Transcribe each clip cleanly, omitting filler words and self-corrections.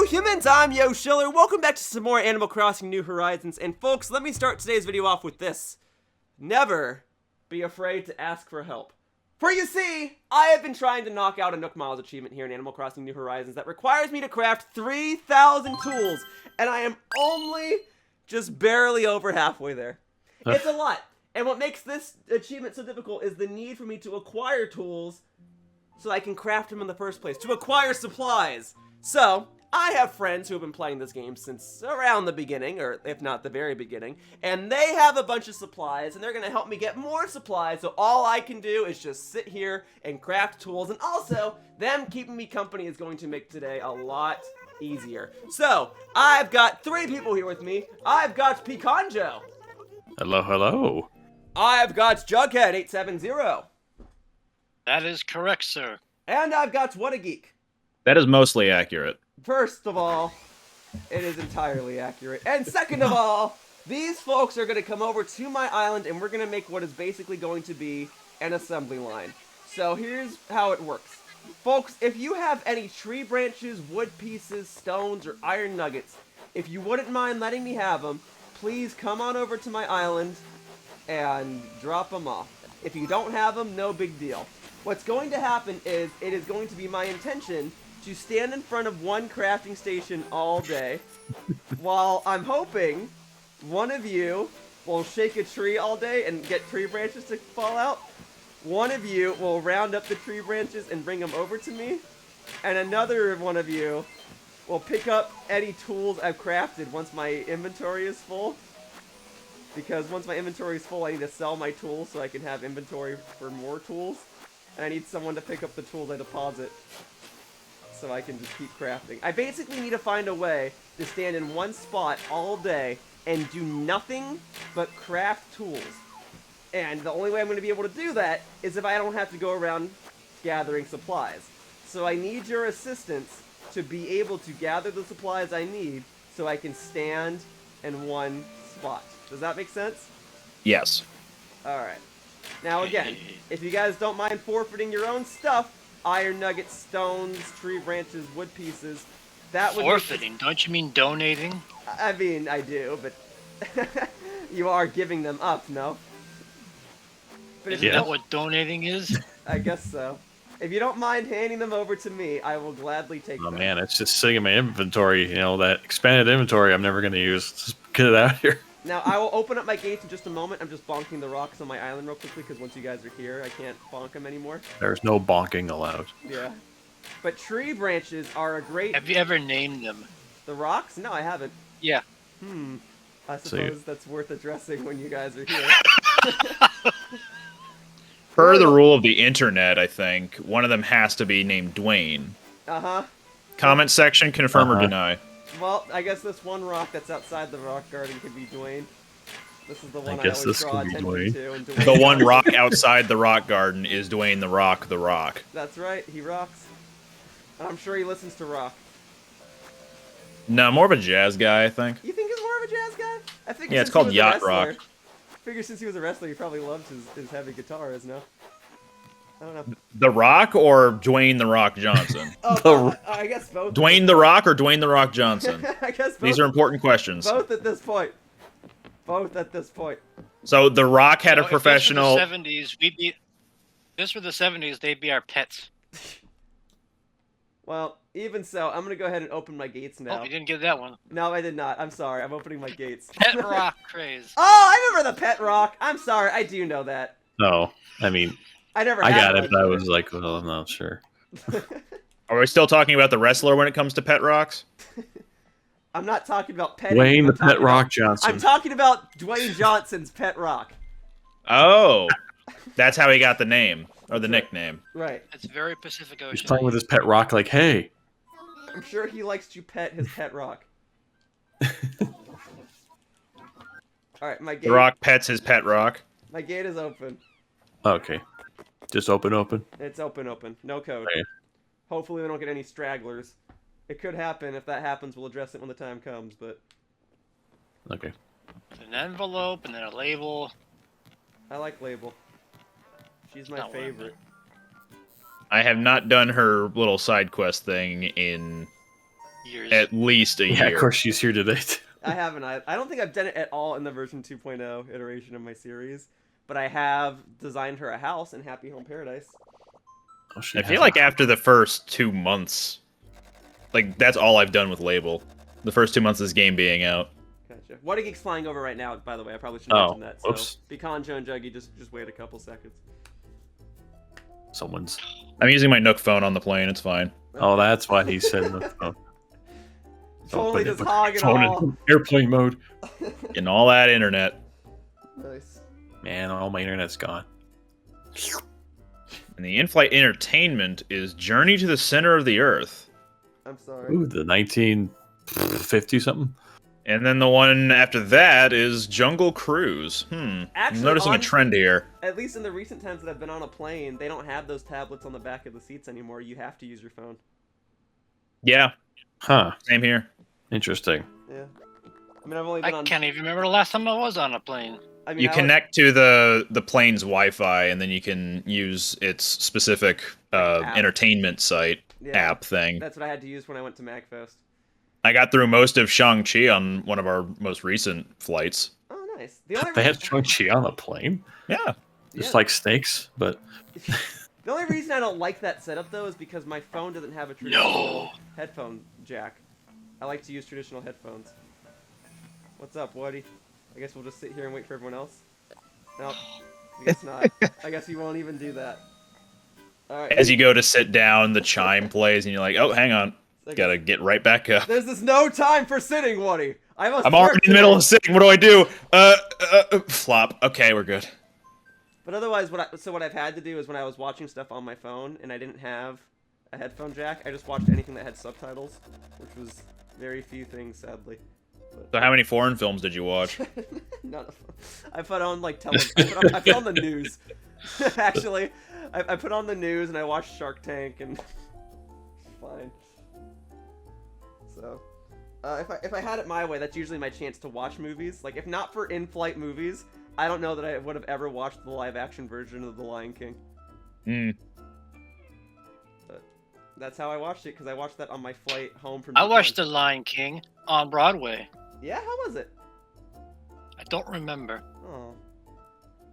humans, I'm Yoshiller. Welcome back to some more Animal Crossing New Horizons. And folks, let me start today's video off with this. Never be afraid to ask for help. For you see, I have been trying to knock out a Nook Miles achievement here in Animal Crossing New Horizons that requires me to craft 3,000 tools. And I am only just barely over halfway there. It's a lot. And what makes this achievement so difficult is the need for me to acquire tools so I can craft them in the first place. To acquire supplies. So, I have friends who have been playing this game since around the beginning, or if not the very beginning, and they have a bunch of supplies, and they're going to help me get more supplies, so all I can do is just sit here and craft tools, and also, them keeping me company is going to make today a lot easier. So, I've got 3 people here with me. I've got Pikanjo. Hello, hello. I've got Jughead870. That is correct, sir. And I've got Whattageek. That is mostly accurate. First of all, it is entirely accurate. And second of all, these folks are going to come over to my island and we're going to make what is basically going to be an assembly line. So here's how it works. Folks, if you have any tree branches, wood pieces, stones, or iron nuggets, if you wouldn't mind letting me have them, please come on over to my island and drop them off. If you don't have them, no big deal. What's going to happen is, it is going to be my intention to stand in front of one crafting station all day, while I'm hoping one of you will shake a tree all day and get tree branches to fall out. One of you will round up the tree branches and bring them over to me, and another one of you will pick up any tools I've crafted once my inventory is full. Because once my inventory is full, I need to sell my tools so I can have inventory for more tools. And I need someone to pick up the tools I deposit so I can just keep crafting. I basically need to find a way to stand in one spot all day and do nothing but craft tools. And the only way I'm going to be able to do that is if I don't have to go around gathering supplies. So I need your assistance to be able to gather the supplies I need so I can stand in one spot. Does that make sense? Yes. Alright. Now again, if you guys don't mind forfeiting your own stuff, iron nuggets, stones, tree branches, wood pieces, that would Forfeiting? Don't you mean donating? I mean, I do, but you are giving them up, no? But if Isn't that what donating is? I guess so. If you don't mind handing them over to me, I will gladly take them. Oh man, it's just sitting in my inventory, you know, that expanded inventory I'm never going to use. Just get it out of here. Now, I will open up my gates in just a moment. I'm just bonking the rocks on my island real quickly, because once you guys are here, I can't bonk them anymore. There's no bonking allowed. Yeah. But tree branches are a great... Have you ever named them? The rocks? No, I haven't. Yeah. I suppose that's worth addressing when you guys are here. Per the rule of the internet, I think, one of them has to be named Dwayne. Uh-huh. Comment section, confirm or deny. Well, I guess this one rock that's outside the rock garden could be Dwayne. This is the one I guess always this draw could be attention Dwayne. to. And Dwayne The one rock outside the rock garden is Dwayne the Rock, the Rock. That's right, he rocks. I'm sure he listens to rock. No, more of a jazz guy, I think. You think he's more of a jazz guy? I think Yeah, it's called yacht rock. I figure since he was a wrestler, he probably loved his heavy guitars, no? I don't know. The Rock or Dwayne the Rock Johnson? I guess both. Dwayne the Rock or Dwayne the Rock Johnson? I guess both. These are important questions. Both at this point. Both at this point. So The Rock had a If professional... this were the 70s, if this were the 70s, they'd be our pets. Well, even so, I'm going to go ahead and open my gates now. Oh, you didn't get that one. No, I did not. I'm sorry. I'm opening my gates. Pet rock craze. Oh, I remember the pet rock. I'm sorry. I do know that. No, I mean... I never I had got one. it, but I was like, well, I'm not sure. Are we still talking about the wrestler when it comes to pet rocks? I'm not talking about petting. Wayne the I'm talking Pet Rock about- Johnson. I'm talking about Dwayne Johnson's pet rock. Oh, that's how he got the name, or the nickname. Right. It's very Pacific Ocean. He's playing with his pet rock like, hey. I'm sure he likes to pet his pet rock. Alright, my gate. The Rock pets his pet rock. My gate is open. Okay. Just open. It's open. No code. Okay. Hopefully we don't get any stragglers. It could happen. If that happens, we'll address it when the time comes, but... Okay. An envelope and then a label. I like Label. She's my Not what I meant. favorite. I have not done her little side quest thing in Years. At least a Yeah, year. of course she's here today. I haven't. I don't think I've done it at all in the version 2.0 iteration of my series, but I have designed her a house in Happy Home Paradise. Oh, she I has feel a- like after the first 2 months, like that's all I've done with Label. The first 2 months of this game being out. Gotcha. Whattageek's flying over right now, by the way. I probably should mention that. So, whoops. Pikanjo and Juggy, just wait a couple seconds. someone's. I'm using my Nook phone on the plane. It's fine. Oh, that's why he said the phone. Totally Put just hogging phone all. in airplane mode. Getting all that internet. Nice. Man, all my internet's gone. And the in-flight entertainment is Journey to the Center of the Earth. I'm sorry. Ooh, the 1950 something. And then the one after that is Jungle Cruise. I'm Actually, noticing a trend here. At least in the recent times that I've been on a plane, they don't have those tablets on the back of the seats anymore. You have to use your phone. Yeah, Huh. same here. Interesting. Yeah. I mean, I've only been I on. can't even remember the last time I was on a plane. I mean, You I connect to the plane's Wi-Fi, and then you can use its specific App. entertainment site Yeah, app thing. That's what I had to use when I went to MagFest. I got through most of Shang-Chi on one of our most recent flights. Oh, nice. The only They had reason, Shang-Chi on the plane. Yeah. Just Yeah. like snakes, but the only reason I don't like that setup though is because my phone doesn't have a traditional headphone jack. I like to use traditional headphones. What's up, Woody? I guess we'll just sit here and wait for everyone else. No, I guess not. I guess we won't even do that. All right. As you go to sit down, the chime plays, and you're like, "Oh, hang on, So I gotta guess- get right back up." There's this no time for sitting, Woody. I must. I'm work already in the middle today. of sitting. What do I do? Flop. Okay, we're good. But otherwise, what I've had to do is when I was watching stuff on my phone and I didn't have a headphone jack, I just watched anything that had subtitles, which was very few things, sadly. So, how many foreign films did you watch? None of them. I put on like I put on the news. Actually, I put on the news and I watched Shark Tank and fine. So, if I had it my way, that's usually my chance to watch movies. Like, if not for in-flight movies, I don't know that I would have ever watched the live-action version of The Lion King. But that's how I watched it, because I watched that on my flight home from I Japan. watched The Lion King on Broadway. Yeah, how was it? I don't remember. Oh.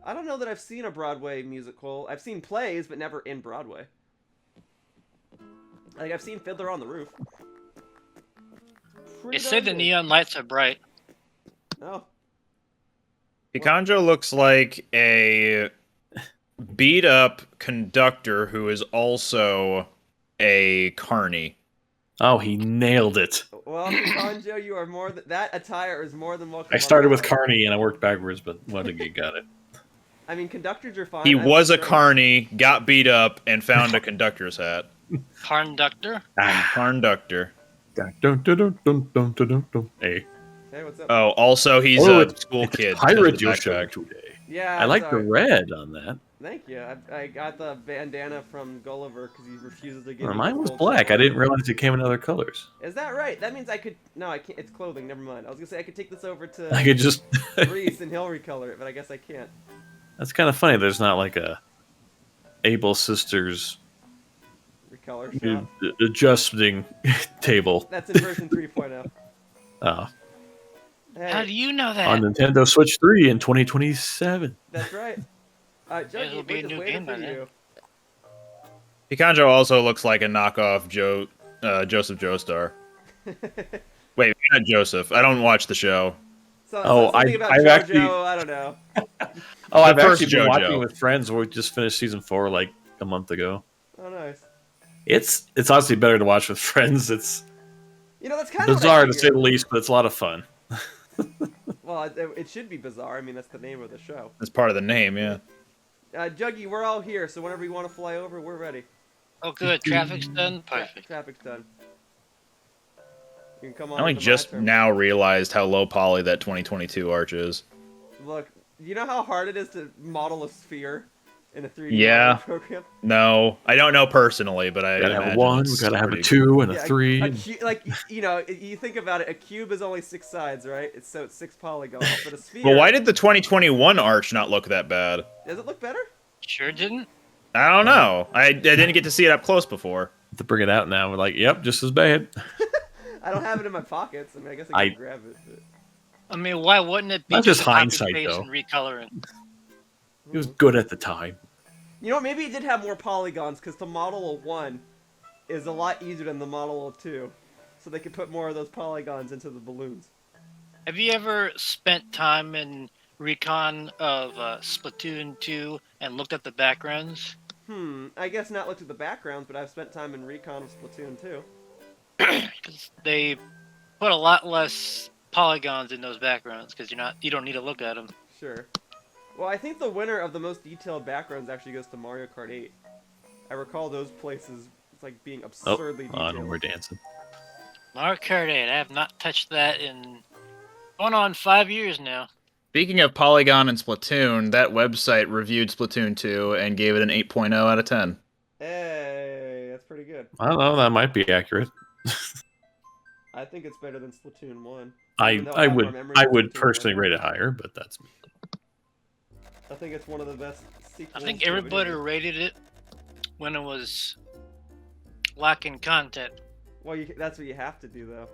I don't know that I've seen a Broadway musical. I've seen plays, but never in Broadway. Like, I've seen Fiddler on the Roof. It said the neon lights are bright. Oh. Pikanjo looks like a beat-up conductor who is also a carny. oh, he nailed it. Well, Pikanjo, you are more than... That attire is more than welcome. I on started my with life. Carney and I worked backwards, but Whattageek got it. I mean, conductors are fine. He I was a like those. carny, got beat up, and found a conductor's hat. Conductor? Conductor. Dun, dun, dun, dun, dun, dun, dun, dun. Hey. Hey, what's up? Oh, also he's Oh, a school it's kid. Pirate because of the Yoshiller backpack. today. Yeah, I like the sorry. red on that. Thank you. I got the bandana from Gulliver because he refuses to give me Mine the was gold black. I chain. didn't realize it came in other colors. Is that right? That means I could... No, I can't. It's clothing. Never mind. I was going to say I could take this over to I could just. Reese and he'll recolor it, but I guess I can't. That's kind of funny. There's not like a Able Sisters Recolor shop. adjusting table. That's in version 3.0. Oh, How do Hey, you know that? on Nintendo Switch 3 in 2027. that's right. Juggy, It'll be we're a just new waiting game for by then. you. Pikanjo also looks like a knockoff Joseph Joestar. Wait, not Joseph. I don't watch the show. Oh, something I- about I've JoJo, actually- I don't know. Oh, I've first actually been JoJo. watching with friends. We just finished season 4 like a month ago. Oh, nice. It's honestly better to watch with friends. It's You know, that's kind of bizarre to say the least, but it's a lot of fun. Well, it should be bizarre. I mean, that's the name of the show. That's part of the name, yeah. Juggy, we're all here, so whenever you want to fly over, we're ready. Oh, good. Traffic's done. Perfect. Traffic's done. You can come on. I only into my just terminal. now realized how low poly that 2022 arch is. Look, you know how hard it is to model a sphere in a 3D Yeah. modeling program? No, I don't know personally, but I We gotta have a imagine 1, we it's gotta have a pretty- 2, and a Yeah, 3. like, you know, you think about it, a cube is only 6 sides, right? It's 6 polygons, but a sphere... Well, why did the 2021 arch not look that bad? Does it look better? Sure didn't? I don't know. I didn't get to see it up close before. To bring it out now, we're like, yep, just as bad. I don't have it in my pockets. I mean, I guess I can grab it. But... I mean, why wouldn't it be Not just copy hindsight, paste though. and recoloring? He was good at the time. You know, maybe it did have more polygons because the Model 1 is a lot easier than the Model 2, so they could put more of those polygons into the balloons. Have you ever spent time in recon of Splatoon 2 and looked at the backgrounds? I guess not looked at the backgrounds, but I've spent time in recon of Splatoon 2. Because they put a lot less polygons in those backgrounds because you don't need to look at them. Sure. Well, I think the winner of the most detailed backgrounds actually goes to Mario Kart 8. I recall those places like being absurdly detailed. We're dancing. Mario Kart 8, I have not touched that in going on 5 years now. Speaking of Polygon and Splatoon, that website reviewed Splatoon 2 and gave it an 8.0 out of 10. Hey, that's pretty good. I don't know. That might be accurate. I think it's better than Splatoon 1. I would personally rate it higher, but that's me. I think it's one of the best sequels. I think everybody rated it when it was lacking content. Well, that's what you have to do, though.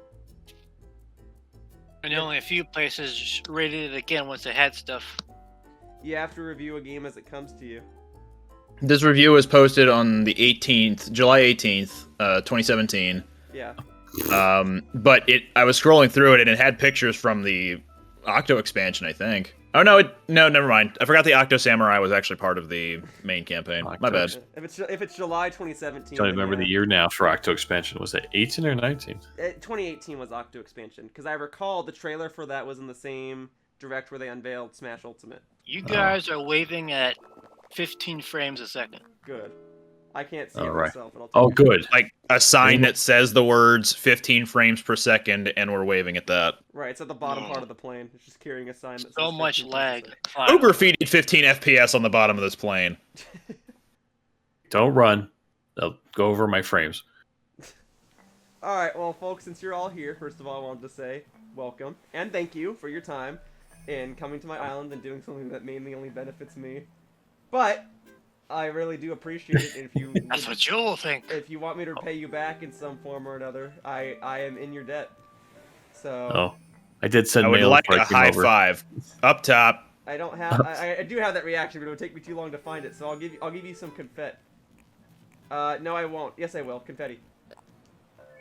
And only a few places rated it again once it had stuff. You have to review a game as it comes to you. This review was posted on the 18th, July 18th, 2017. Yeah. But I was scrolling through it and it had pictures from the Octo expansion, I think. Oh no, never mind. I forgot the Octo Samurai was actually part of the main campaign. My bad. If it's July 2017. I don't remember the year now for Octo expansion. Was it 18 or 19? 2018 was Octo expansion because I recall the trailer for that was in the same direct where they unveiled Smash Ultimate. You guys are waving at 15 frames a second. Good. I can't see All it right. myself. But Oh, good. Like a sign that says the words 15 frames per second, and we're waving at that. Right, it's at the bottom part of the plane. It's just carrying a sign that says So much 15 lag. Uber feeding 15 FPS on the bottom of this plane. Don't run. They'll go over my frames. Alright, well, folks, since you're all here, first of all, I wanted to say welcome and thank you for your time in coming to my island and doing something that mainly only benefits me. But I really do appreciate it. If you That's what you'll think. If you want me to pay you back in some form or another, I am in your debt. So Oh, I did send I would mail like before a I came high over. five up top. I don't have. I do have that reaction, but it would take me too long to find it. So I'll give you some confetti. No, I won't. Yes, I will. Confetti.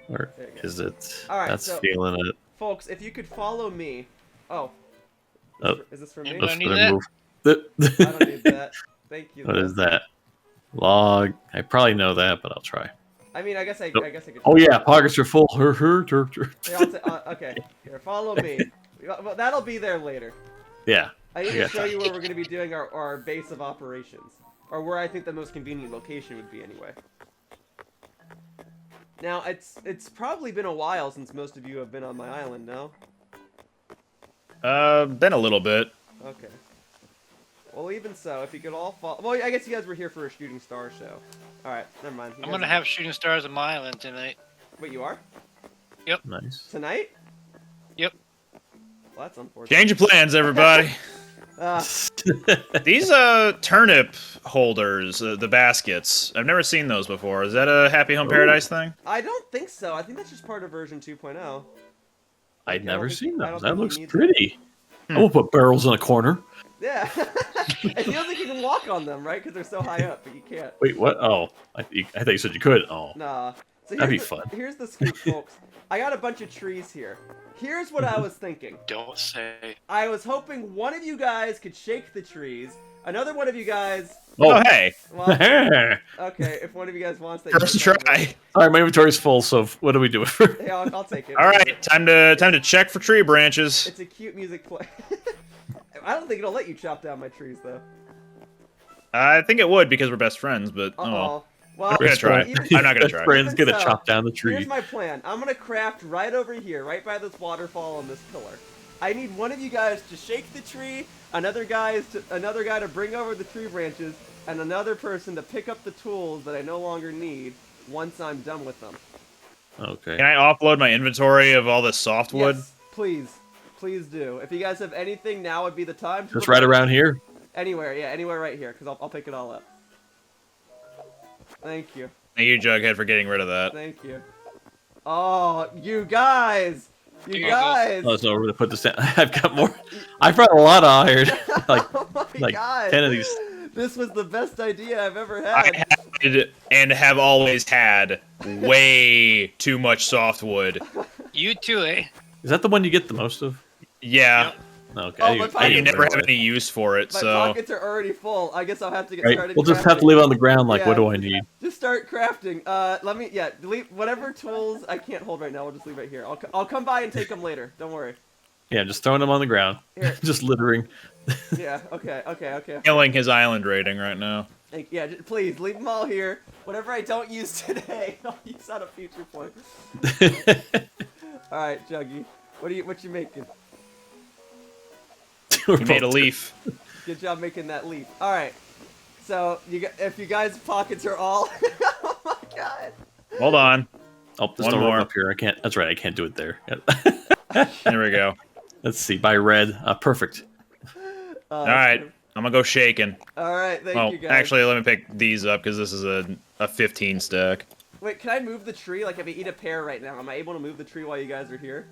Or There you go. is it? All right, That's so- feeling it. Folks, if you could follow me. Oh. Oh. Is this for me? You I don't Let's need put a that? move. don't need that. Thank you. What though. is that? Log. I probably know that, but I'll try. I mean, I guess I Nope. could. Oh yeah, pockets are full. Okay, here, follow me. Well, that'll be there later. Yeah. I need I to got show that. you where we're going to be doing our base of operations. Or where I think the most convenient location would be, anyway. Now, it's probably been a while since most of you have been on my island, no? Been a little bit. Okay. Well, even so, if you could all follow... Well, I guess you guys were here for a Shooting Star show. Alright, never mind. You I'm guys gonna have shooting stars on my island tonight. Wait, you are? Nice. Tonight? Yep. Well, that's unfortunate. Change of plans, everybody. These turnip holders, the baskets. I've never seen those before. Is that a Happy Home Paradise thing? I don't think so. I think that's just part of version 2.0. I'd never seen I don't those. That think you looks need pretty. I'm gonna put barrels in a corner. Yeah. It feels like you can walk on them, right? Because they're so high up, but you can't. Wait, what? Oh, I thought you said you could. Oh, Nah. So That'd be here's fun. Here's the scoop, folks. I got a bunch of trees here. Here's what I was thinking. Don't say. I was hoping one of you guys could shake the trees. Another one of you guys... Oh, hey. Well, Sorry, okay, if one of you guys wants that... First you can try. have it. my inventory's full. So what do we do? Yeah, I'll take it. All right, time to check for tree branches. It's a cute music play. I don't think it'll let you chop down my trees, though. I think it would because we're best friends, but oh. Uh-oh. Well, I'm gonna try. even- I'm not gonna try. Friends Even gonna so, chop down the Here's tree. my plan. I'm gonna craft right over here, right by this waterfall on this pillar. I need one of you guys to shake the tree, another guy to bring over the tree branches, and another person to pick up the tools that I no longer need once I'm done with them. Okay. Can I offload my inventory of all this softwood? Yes, please. Please do. If you guys have anything, now would be the time. Just right around here. Anywhere, yeah, anywhere right here, because I'll pick it all up. Thank you. Thank you, Jughead, for getting rid of that. Thank you. Oh, you guys! You Here you go. guys! Oh, so we're gonna put this down. I've got more. I brought a lot of iron. like Oh my like god! 10 of these. This was the best idea I've ever I had. had and have always had way too much softwood. You too, eh? Is that the one you get the most of? Yeah, Yep. Okay. Oh, my and pockets you never have right. any use for it. My So pockets are already full. I guess I'll have to get Right. started. We'll just have to crafting. leave it on the ground. Like, what Yeah. do I need? Just start crafting. Let me, delete whatever tools I can't hold right now. We'll just leave it here. I'll come by and take them later. Don't worry. Yeah, just throwing them on the ground. Here. just littering. Yeah. Okay. killing his island rating right now. Yeah. Please leave them all here. Whatever I don't use today, I'll use on a future point. All right, Juggy. What you making? He made a leaf. Good job making that leap. All right. So if you guys' pockets are all, oh my god. Hold on. Oh, there's One no room more. up here. I can't. That's right. I can't do it there. There we go. Let's see. By red. Perfect. All right, I'm gonna go shaking. All right. Thank Oh, you guys. actually, let me pick these up because this is a 15 stack. Wait, can I move the tree? Like, if I eat a pear right now, am I able to move the tree while you guys are here?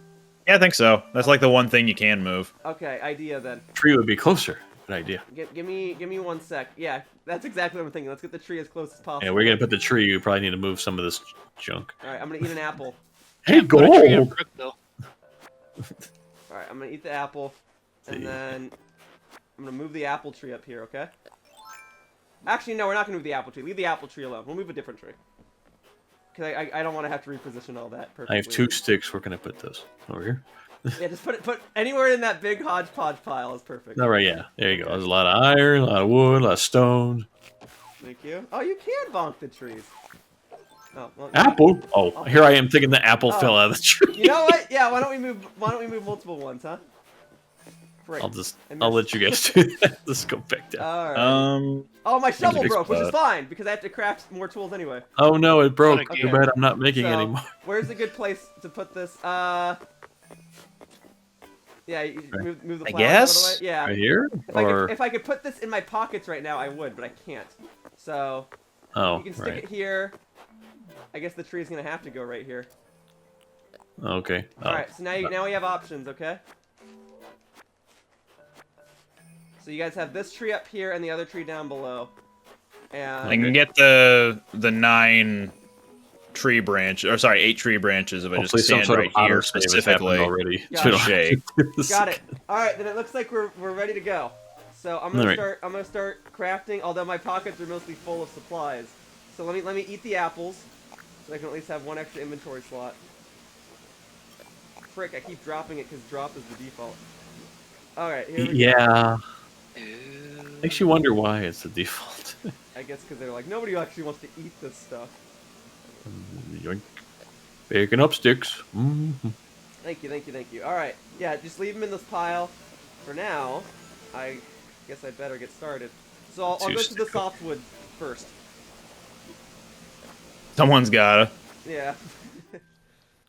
Yeah, I think so. That's like the one thing you can move. Okay, idea then. Tree would be closer. Good idea. Give me 1 sec. Yeah, that's exactly what I'm thinking. Let's get the tree as close as possible. Yeah, we're gonna put the tree. You probably need to move some of this junk. All right, I'm gonna eat an apple. Hey, Put a tree in gold. brick, though. All right, I'm gonna eat the apple, and then I'm gonna move the apple tree up here. Okay. Actually, no, we're not gonna move the apple tree. Leave the apple tree alone. We'll move a different tree. Cause I don't want to have to reposition all that perfectly. I have 2 sticks. Where can I put this? Over here. Yeah, just put anywhere in that big hodgepodge pile is perfect. All right. Yeah. There you go. There's a lot of iron, a lot of wood, a lot of stone. Thank you. Oh, you can bonk the trees. Oh, well, Apple. Oh, here I am thinking the apple fell out of the tree. You know what? Yeah, why don't we move multiple ones, huh? Great. I'll let you guys do that. Let's go back down. All right. Oh, my shovel fix broke, which is that. fine because I have to craft more tools anyway. Oh no, it broke. Not Too again. bad I'm not making So, anymore. Where's a good place to put this? Yeah, you move the I flowers guess? out of the way. Yeah. Right here? If I could put this in my pockets right now, I would, but I can't. So Oh, you can stick right. it here. I guess the tree's gonna have to go right here. Okay. Oh. All right. So now we have options, okay? So you guys have this tree up here and the other tree down below. And I can get the 9 tree branch, or sorry, 8 tree branches if I Hopefully just some stand sort right of auto here save has specifically. happened already. Got So we don't it. have to do this got it. again. All right, then it looks like we're ready to go. So I'm gonna All right. start. I'm gonna start crafting. Although my pockets are mostly full of supplies. So let me eat the apples, so I can at least have 1 extra inventory slot. Frick! I keep dropping it because drop is the default. All right, here we go. Yeah. Ooh. Makes you wonder why it's the default. I guess because they're like nobody actually wants to eat this stuff. Yoink. Picking up sticks. Mm-hmm. Thank you. All right, yeah, just leave them in this pile. For now, I guess I better get started. So I'll go to the softwood first. Someone's gotta. Yeah.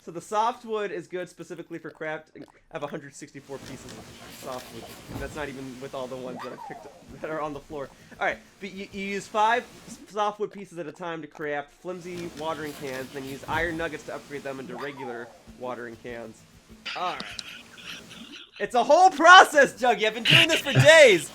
So the softwood is good specifically for crafting. I have 164 pieces of softwood. And that's not even with all the ones that I picked up that are on the floor. Alright, but you use 5 softwood pieces at a time to craft flimsy watering cans, then you use iron nuggets to upgrade them into regular watering cans. Alright. It's a whole process, Juggy! I've been doing this for days!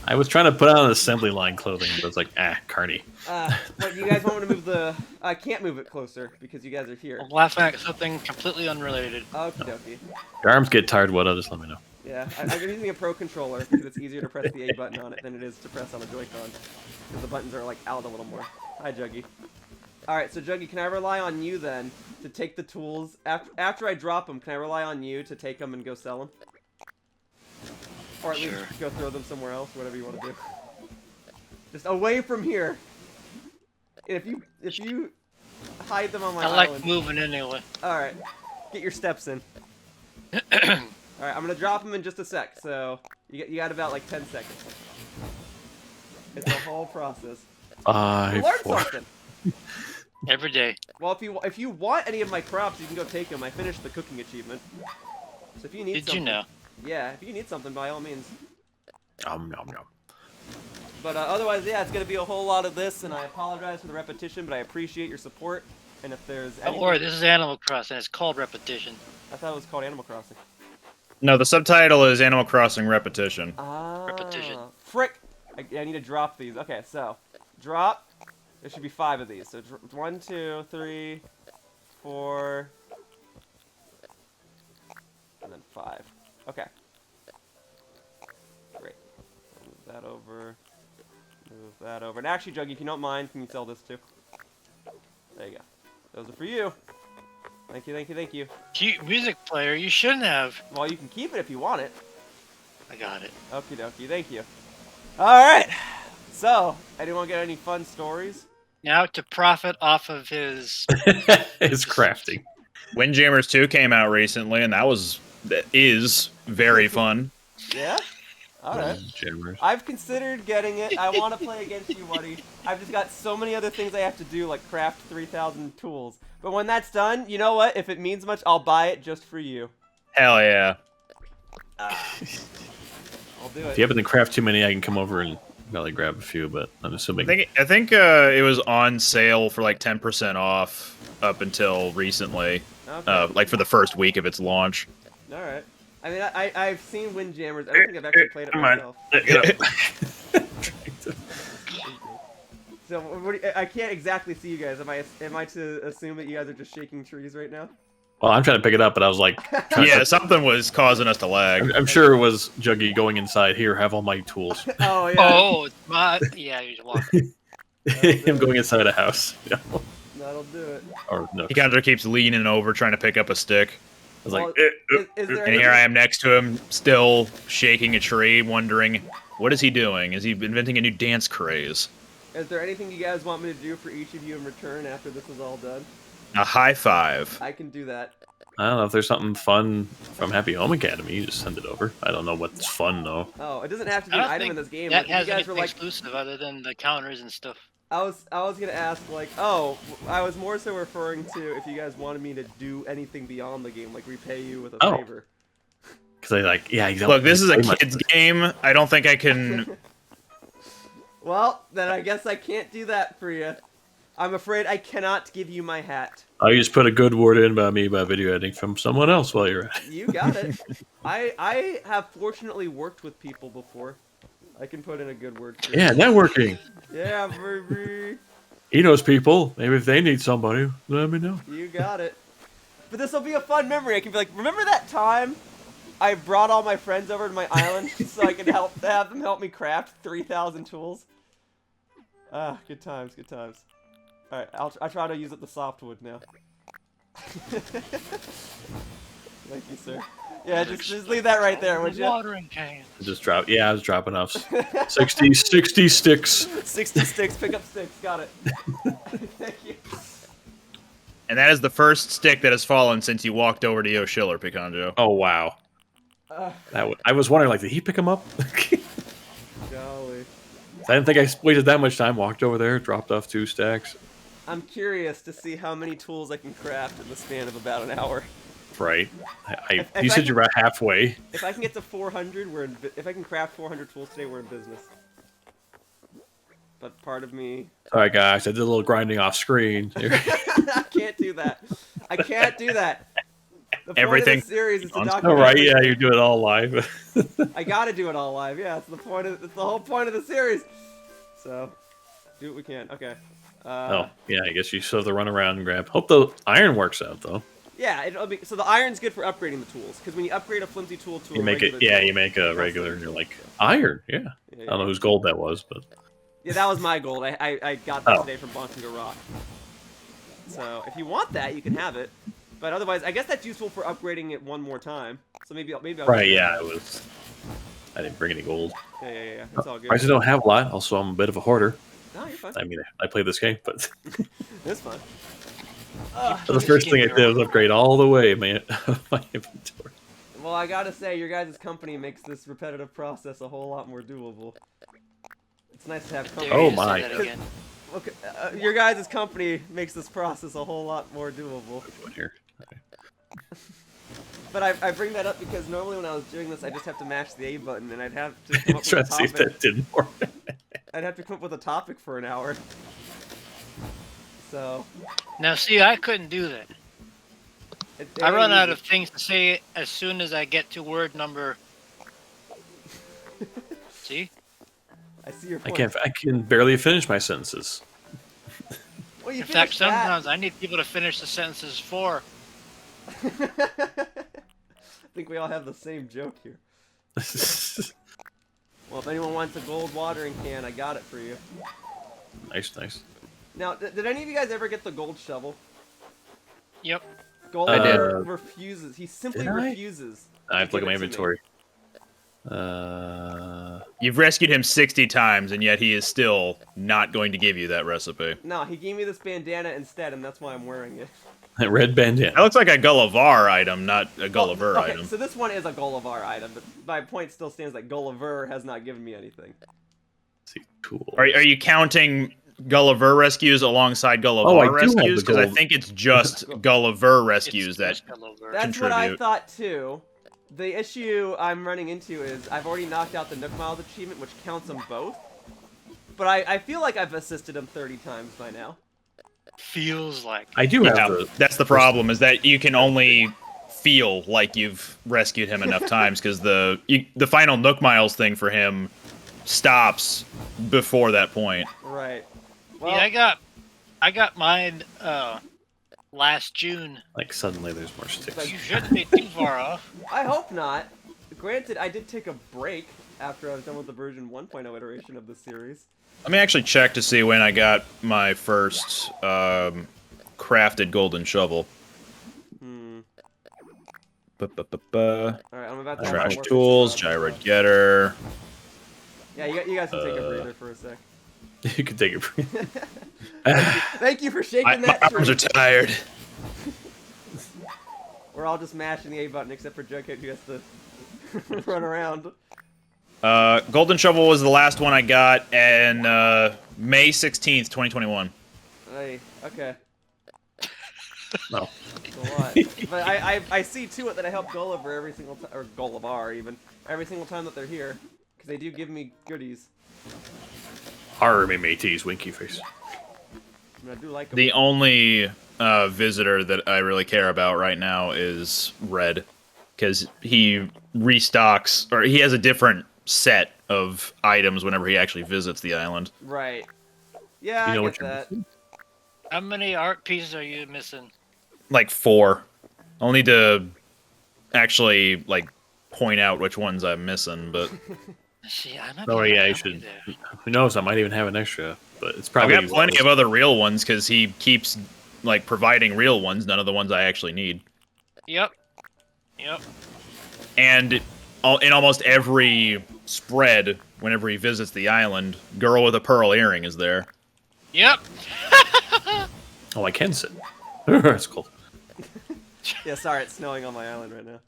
I was trying to put on assembly line clothing, but it's like, carny. But you guys want me to move the... I can't move it closer because you guys are here. I'm laughing at something completely unrelated. Okie dokie. Your arms get tired, what? Just let me know. Yeah, I'm using a Pro controller because it's easier to press the A button on it than it is to press on a Joy-Con. Because the buttons are like out a little more. Hi, Juggy. Alright, so Juggy, can I rely on you then to take the tools? After I drop them, can I rely on you to take them and go sell them? Or at least Sure. go throw them somewhere else, whatever you want to do. Just away from here. If you hide them on my I like island. moving anyway. Alright, get your steps in. Alright, I'm gonna drop them in just a sec, so you got about like 10 seconds. It's a whole process. You learned something! Every day. Well, if you want any of my crops, you can go take them. I finished the cooking achievement. So if you need Did something... you know? Yeah, if you need something, by all means. Nom, nom. But otherwise, yeah, it's gonna be a whole lot of this, and I apologize for the repetition, but I appreciate your support. And if there's Don't anything... worry, this is Animal Crossing. It's called repetition. I thought it was called Animal Crossing. No, the subtitle is Animal Crossing Repetition. Ah. Repetition. Frick! I need to drop these. Okay, so drop. There should be 5 of these. So 1, 2, 3, 4, and then 5. Okay. Great. Move that over. Move that over. And actually, Juggy, if you don't mind, can you sell this too? There you go. Those are for you. Thank you, thank you, thank you. Cute music player, you shouldn't have. Well, you can keep it if you want it. I got it. Okie dokie, thank you. Alright. So, anyone get any fun stories? Now to profit off of his... It's crafting. Windjammers 2 came out recently, and that is very fun. Yeah? Alright. Jammers. I've considered getting it. I want to play against you, buddy. I've just got so many other things I have to do, like craft 3,000 tools. But when that's done, you know what? If it means much, I'll buy it just for you. Hell yeah. I'll do it. If you happen to craft too many, I can come over and probably grab a few, but I'm assuming... I think it was on sale for like 10% off up until recently. Okay. Like for the first week of its launch. Alright. I mean, I've seen Windjammers. I don't think I've actually played it Come on. myself. So, I can't exactly see you guys. Am I to assume that you guys are just shaking trees right now? Well, I'm trying to pick it up, but I was like... Yeah, something was causing us to lag. I'm sure it was Juggy going inside. Here, have all my tools. Oh, yeah. Oh, it's my... Yeah, you just walk. Him going inside a house. Yeah. That'll do it. Or no. He kind of keeps leaning over trying to pick up a stick. I was like, Well, is there And here I am next to him, still shaking a tree, wondering, what is he doing? Is he inventing a new dance craze? Is there anything you guys want me to do for each of you in return after this is all done? A high five. I can do that. I don't know if there's something fun from Happy Home Academy. You just send it over. I don't know what's fun though. Oh, it doesn't have to be I an don't item think in this game. that Like, you has guys anything were like, exclusive other than the counters and stuff. I was gonna ask like, oh, I was more so referring to if you guys wanted me to do anything beyond the game, like repay you with a Oh. favor. Because I like, yeah. You don't Look, this is a play much kid's of this. game. I don't think I can... Well, then I guess I can't do that for you. I'm afraid I cannot give you my hat. I just put a good word in about me about video editing from someone else while you're at it. You got it. I have fortunately worked with people before. I can put in a good word for you. Yeah, networking. Yeah, baby. He knows people. Maybe if they need somebody, let me know. You got it. But this will be a fun memory. I can be like, remember that time I brought all my friends over to my island so I could have them help me craft 3,000 tools? Ah, good times, good times. Alright, I'll try to use up the softwood now. Thank you, sir. Yeah, just leave that right there, would you? Watering can. Just drop. Yeah, I was dropping off 60 sticks. 60 sticks, pick up sticks, got it. Thank you. And that is the first stick that has fallen since you walked over to Yoshiller, Pikanjo. Oh wow. I was wondering, like, did he pick him up? Golly. I didn't think I wasted that much time. Walked over there, dropped off 2 stacks. I'm curious to see how many tools I can craft in the span of about an hour. Right. If You I said can- you're about halfway. If I can get to 400, if I can craft 400 tools today, we're in business. But part of me... All right, guys. I did a little grinding off screen. I can't do that. I can't do that. The point Everything- of the series is to Oh, All document right. Yeah, everything. you do it all live. I gotta do it all live. Yeah, it's the point. It's the whole point of the series. So, do what we can. Okay. Oh, yeah. I guess you still have to run around and grab. Hope the iron works out though. Yeah, it'll be so the iron's good for upgrading the tools because when you upgrade a flimsy tool to You a make it. regular Yeah, tool- you make a regular, and you're like iron. Yeah. Yeah, I don't know whose gold that was, but yeah, that was my gold. I got that Oh. today from bonking a rock. So if you want that, you can have it. But otherwise, I guess that's useful for upgrading it one more time. So maybe I'll right. Yeah, it was. I didn't bring any gold. Yeah. It's all good. I just don't have a lot. Also, I'm a bit of a hoarder. No, you're fine. I mean, I play this game, but It's fine. the first thing I did was upgrade all the way, man, my inventory. Well, I gotta say, your guys' company makes this repetitive process a whole lot more doable. It's nice to have company. Dare Oh you to say my. that again. Okay, your guys' company makes this process a whole lot more doable. Doing here. Okay. But I bring that up because normally when I was doing this, I just have to mash the A button, and I'd have to come up Try with to a see if topic. that didn't work. I'd have to come up with a topic for an hour. So, Now, see, I couldn't do that. I run out of things to say as soon as I get to word number. See? I see your I point. can barely finish my sentences. Well, you In fact, finished that. sometimes I need people to finish the sentences for. I think we all have the same joke here. Well, if anyone wants a gold watering can, I got it for you. Nice. Now, did any of you guys ever get the gold shovel? Yep. Gold I did. refuses. He simply Did I? refuses. I have to look at my give it to me. inventory. You've rescued him 60 times, and yet he is still not going to give you that recipe. No, he gave me this bandana instead, and that's why I'm wearing it. That red That bandana. looks like a Gulliver item, not a Gulliver okay, item. so this one is a Gulliver item, but my point still stands that Gulliver has not given me anything. Let's see, tools. Are you counting Gulliver rescues alongside Gulliver Oh, I do have rescues? the Because I gold. think it's just Gulliver rescues It's that. just a little bit. That's what I Contribute. thought too. The issue I'm running into is I've already knocked out the Nook Miles achievement, which counts them both. But I feel like I've assisted him 30 times by now. Feels like. I do have Yeah, the. that's the problem, is that you can only feel like you've rescued him enough times, because the final Nook Miles thing for him stops before that point. Right. Well, Yeah, I got mine last June. Like, suddenly there's more sticks. You shouldn't be too far off. I hope not. Granted, I did take a break after I was done with the version 1.0 iteration of the series. Let me actually check to see when I got my first crafted golden shovel. Alright, I'm about to Trash have tools, gyro getter. Yeah, you guys can take a breather for a sec. You could take it. Thank you for shaking My that arms are tree. tired. We're all just mashing the A button except for Jughead who has to run around. Golden shovel was the last one I got, and May 16th, 2021. Hey, okay. No. It's a lot. But I see to it that I help Gulliver every single time, or Gulliver even, every single time that they're here. Because they do give me goodies. Army mateys, winky face. I mean, I do like them. The only visitor that I really care about right now is Red, because he restocks, or he has a different set of items whenever he actually visits the island. Right. Yeah, You know I what get you're that. missing? How many art pieces are you missing? Like 4. I'll need to actually like point out which ones I'm missing, but See, I might Oh be able to yeah, you help should. there. Who knows? I might even have an extra, but it's I've probably. got plenty of other real ones because he keeps like providing real ones, none of the ones I actually need. Yep. And in almost every spread, whenever he visits the island, girl with a pearl earring is there. Yep. Oh, I can sit. It's cold. Yeah, sorry, it's snowing on my island right now.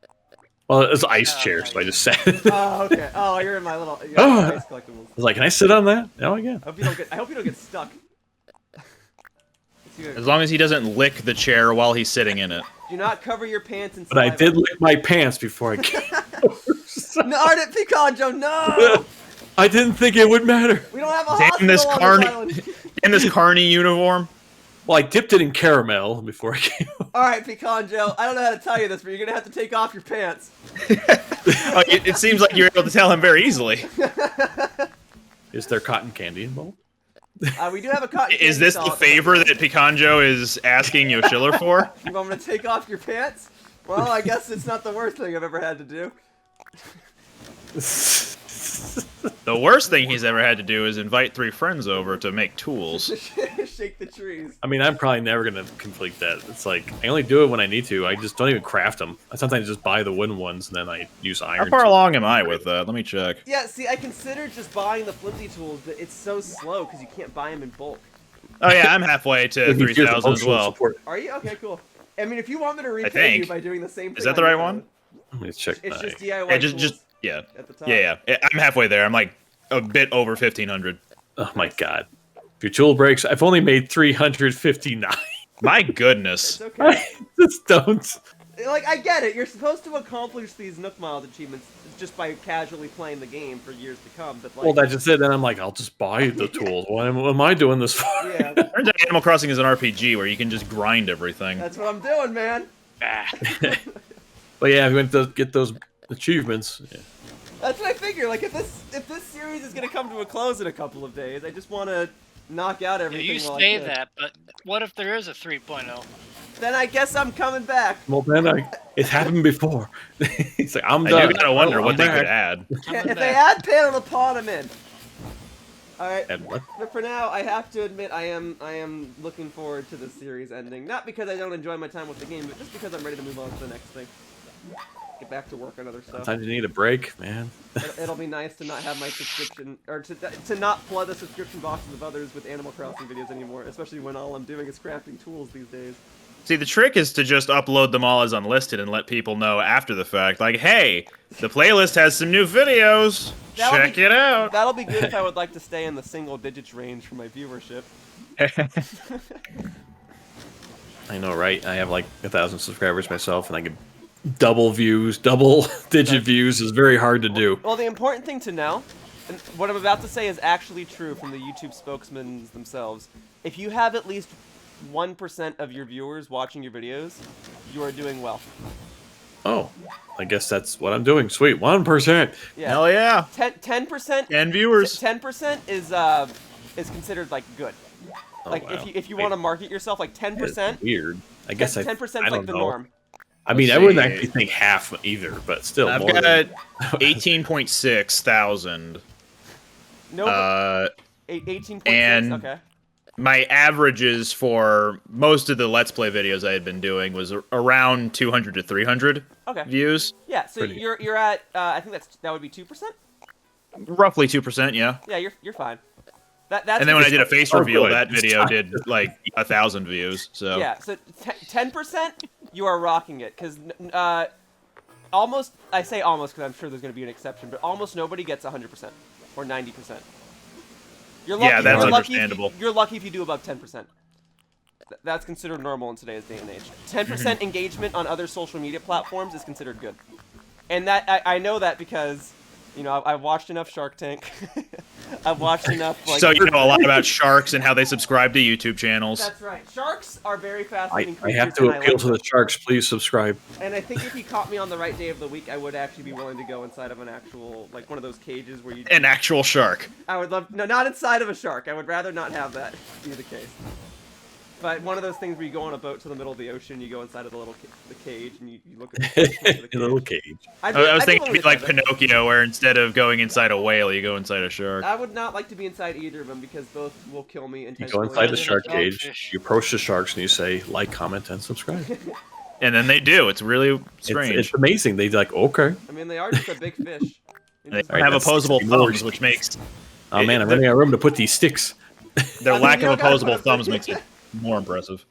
Well, it's ice Oh, chair, nice. so I just sat. Oh, okay. Oh, you're in my little Oh. ice collectibles. I was like, can I sit on that? Oh, yeah. I hope you don't get stuck. Let's see what- As long as he doesn't lick the chair while he's sitting in it. Do not cover your pants in But I saliva. did lick my pants before I came. No, Ardent Pikanjo, no! I didn't think it would matter. We don't have a Damn hospital this on carny- this island. In this carny uniform. Well, I dipped it in caramel before I came. Alright, Pikanjo, I don't know how to tell you this, but you're gonna have to take off your pants. Oh, it seems like you're able to tell him very easily. Is there cotton candy involved? We do have a cotton Is candy this the solid. favor that Pikanjo is asking Yoshiller for? You want me to take off your pants? Well, I guess it's not the worst thing I've ever had to do. The worst thing he's ever had to do is invite 3 friends over to make tools. Shake the trees. I mean, I'm probably never going to complete that. It's like, I only do it when I need to. I just don't even craft them. I sometimes just buy the wooden ones, and then I use How iron. far along am I with that? Let me check. Yeah, see, I considered just buying the flimsy tools, but it's so slow because you can't buy them in bulk. Oh yeah, I'm halfway to Here's the 3,000 as emotional well. support. Are you? Okay, cool. I mean, if you want me to repay think. you by doing the same thing... Is that the on right your one? island, Let me check It's my... just DIY Yeah, tools yeah. at the top. Yeah. I'm halfway there. I'm like a bit over 1,500. Oh my god. If your tool breaks, I've only made 359. My goodness. It's okay. Just don't. Like, I get it. You're supposed to accomplish these Nook Miles achievements just by casually playing the game for years to come. But like, Well, that's just it. Then I'm like, I'll just buy the tools. What am I doing this for? yeah, Turns out Animal Crossing is an RPG where you can just grind everything. that's what I'm doing, man. Ah. But yeah, if you went to get those achievements. Yeah. That's what I figure. Like, if this series is gonna come to a close in a couple of days, I just want to knock out Yeah, everything. you while I say can. that, but what if there is a 3.0? Then I guess I'm coming back. Well, then it's happened before. He's like, I'm I done. do gotta wonder Oh, what I'm they back. could add. Coming If they back. add Pan on the Pod, I'm in. All right. And what? But for now, I have to admit I am looking forward to the series ending. Not because I don't enjoy my time with the game, but just because I'm ready to move on to the next thing. Get back to work on other stuff. Sometimes you need a break, man. It'll be nice to not have my subscription, or to not flood the subscription boxes of others with Animal Crossing videos anymore, especially when all I'm doing is crafting tools these days. See, the trick is to just upload them all as unlisted and let people know after the fact. Like, hey, the playlist has some new videos. Check it out. That'll be good if I would like to stay in the single digits range for my viewership. I know, right? I have like 1,000 subscribers myself, and I get double views, double digit views is very hard to do. Well, the important thing to know, and what I'm about to say is actually true from the YouTube spokesmen themselves. If you have at least 1% of your viewers watching your videos, you are doing well. Oh, I guess that's what I'm doing. Sweet, 1%. Yeah. Hell yeah. 10%. 10 viewers. 10% is considered like good. Oh, Like wow. if you want to market yourself, like 10%. Weird. I guess 10% is like the know. norm. I mean, I Let's wouldn't see. actually think half either, but still. I've more got than- 18.6 thousand. No, 18.6. and- Okay. My averages for most of the Let's Play videos I had been doing was around 200 to 300 Okay. views. Yeah. So Pretty. you're at I think that would be 2%. Roughly 2%, yeah. Yeah, you're fine. That's And then when I did a face Oh, reveal, good. that video did like 1,000 views. So Yeah, so 10%, you are rocking it, because almost, I say almost because I'm sure there's going to be an exception, but almost nobody gets 100% or 90%. You're lucky, Yeah, that's you're lucky understandable. you're lucky if you do above 10%. That's considered normal in today's day and age. 10% engagement on other social media platforms is considered good. And that I know that because, you know, I've watched enough Shark Tank. I've watched enough, like... So you know a lot about sharks and how they subscribe to YouTube channels. That's right. Sharks are very I fascinating have creatures, to and I appeal like to them. the sharks. Please subscribe. And I think if you caught me on the right day of the week, I would actually be willing to go inside of an actual, like one of those cages where you... An actual shark. I would love... No, not inside of a shark. I would rather not have that be the case. But one of those things where you go on a boat to the middle of the ocean, you go inside of the little the cage, and you look at the cage. A little cage. I was thinking it'd be like Pinocchio, where instead of going inside a whale, you go inside a shark. I would not like to be inside either of them because both will kill me You intentionally. go inside the There's a shark dogfish. cage. You approach the sharks and you say, like, comment, and subscribe. And then they do. It's really strange. It's amazing. They're like, okay. I mean, they are just a big fish. They Alright, have that's opposable 60 more. thumbs, which makes Oh man, I'm running out of room to put these sticks. their I mean, lack you of don't gotta opposable put a- thumbs makes it more impressive.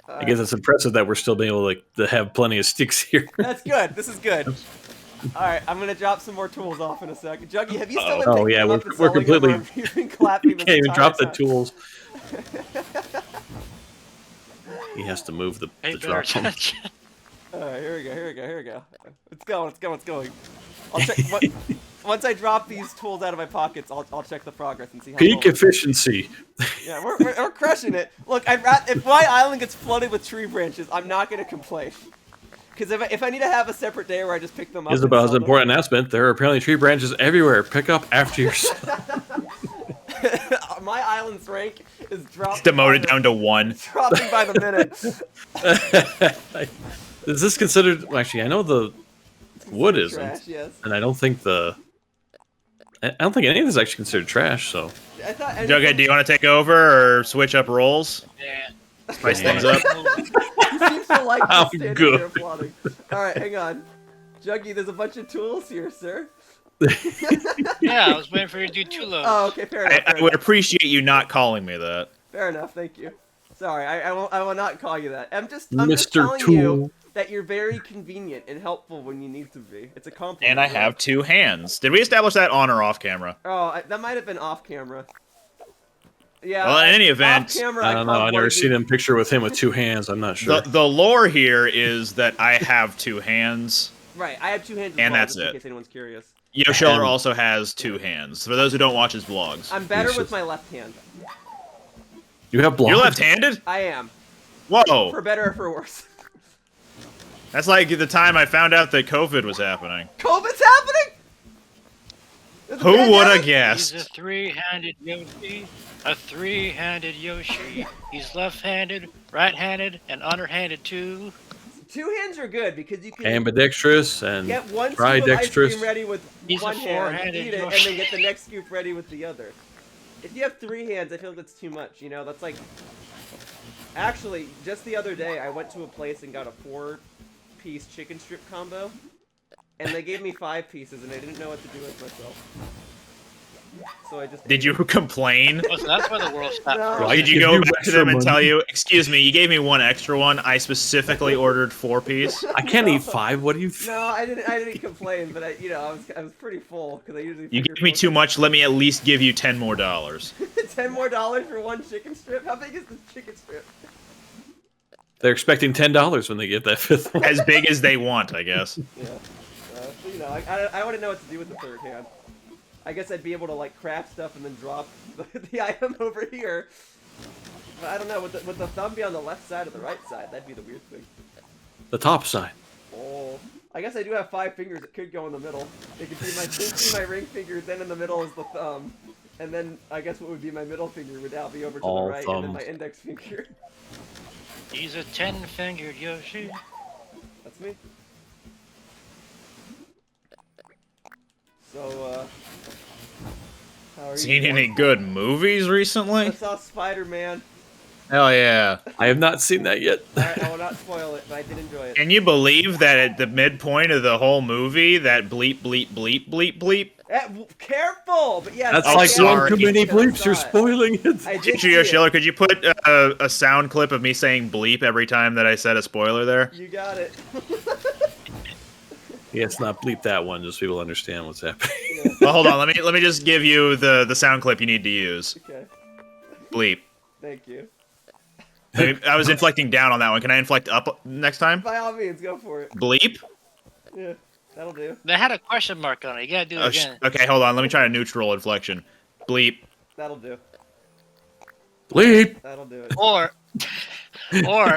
I guess it's impressive that we're still being able to have plenty of sticks here. That's good. This is good. Alright, I'm gonna drop some more tools off in a second. Juggy, have you still been Oh, picking yeah, them we're- up and we're selling them, or completely- have you been clapping this Can't even entire drop the time? tools. He has to move the Pay drop better them. attention. Alright, here we go. It's going. I'll check, once I drop these tools out of my pockets, I'll check the progress and see how Peak well- efficiency. Yeah, we're crushing it. Look, if my island gets flooded with tree branches, I'm not gonna complain. Because if I need to have a separate day where I just pick them up... and Isabel's sell them- important announcement. There are apparently tree branches everywhere. Pick up after yourself. My island's rank is dropping. Demoted down to 1. Dropping by the minute. Is this considered... Well, actually, I know the wood isn't. Trash, yes. And I don't think I don't think any of this is actually considered trash, so... I thought Jughead, do you want to take over or switch up roles? Yeah. Spice things up? He seems to like I'm just standing good. there applauding. Alright, hang on. Juggy, there's a bunch of tools here, sir. Yeah, I was waiting for you to do 2 loads. Oh, okay, fair enough. I would appreciate you not calling me that. Fair enough, thank you. Sorry, I will not call you that. I'm just Mr. telling Tool. you that you're very convenient and helpful when you need to be. It's a compliment. And I have 2 hands. Did we establish that on or off camera? Oh, that might have been off camera. Yeah. Well, in any event, off camera, I don't know. I never seen him picture with him with two hands. I'm not sure. the lore here is that I have two hands. Right, I have two hands as And well, that's just in it. case anyone's curious. Yoshiller also has two hands. For those who don't watch his vlogs. I'm better Jesus. with my left hand. You have blood. You're left-handed? I am. Whoa. For better or for worse. That's like the time I found out that COVID was happening. COVID's happening? There's a Who would have pandemic? guessed? He's a three-handed Yoshi. A three-handed Yoshi. He's left-handed, right-handed, and underhanded too. Two hands are good because you can Ambidextrous and get one scoop of ice tridextrous. cream ready with He's a one hand, four-handed eat it, and Yoshi. then get the next scoop ready with the other. If you have three hands, I feel like that's too much, you know? That's like... Actually, just the other day, I went to a place and got a 4-piece chicken strip combo, and they gave me 5 pieces, and I didn't know what to do with myself. So I just... Did you complain? Oh, so that's why the world stopped. No. growing. Did you Give go you back to extra them and money. tell you, excuse me, you gave me one extra one. I specifically ordered 4-piece. I can't eat 5. What do you? No, I didn't complain, but I was pretty full, because I usually... You figure gave me 4 too much. Let me at least give you $10 more. $10 more for one chicken strip? How big is this chicken strip? They're expecting $10 when they get that 5th one. As big as they want, I guess. Yeah. You know, I wouldn't know what to do with the third hand. I guess I'd be able to, like, craft stuff and then drop the item over here. But I don't know, would the thumb be on the left side or the right side? That'd be the weird thing. The top side. Oh. I guess I do have 5 fingers that could go in the middle. It could be my pinky, my ring finger, then in the middle is the thumb. And then I guess what would be my middle finger would now be over to All the right, and then thumbs. my index finger. He's a 10-fingered Yoshi. That's me. So, how are Seen you? any good movies I recently? saw Spider-Man. Hell yeah. I have not seen that yet. Alright, I will not spoil it, but I did enjoy it. Can you believe that at the midpoint of the whole movie, that bleep, bleep, bleep, bleep, bleep? Careful! But yeah, That's Oh, like sorry. one too many because I bleeps. You're saw it. spoiling it. I did Teacher see it. Yoshiller, could you put a sound clip of me saying bleep every time that I said a spoiler there? You got it. Yeah, it's not bleep that one, just so people understand what's happening. Well, hold on. Let me just give you the sound clip you need to use. Okay, Bleep. thank you. I was inflecting down on that one. Can I inflect up next time? By all means, go for it. Bleep. Yeah, that'll do. They had a question mark on it. You gotta do it again. Okay, hold on. Let me try a neutral inflection. Bleep. That'll do. Bleep. That'll do it. Or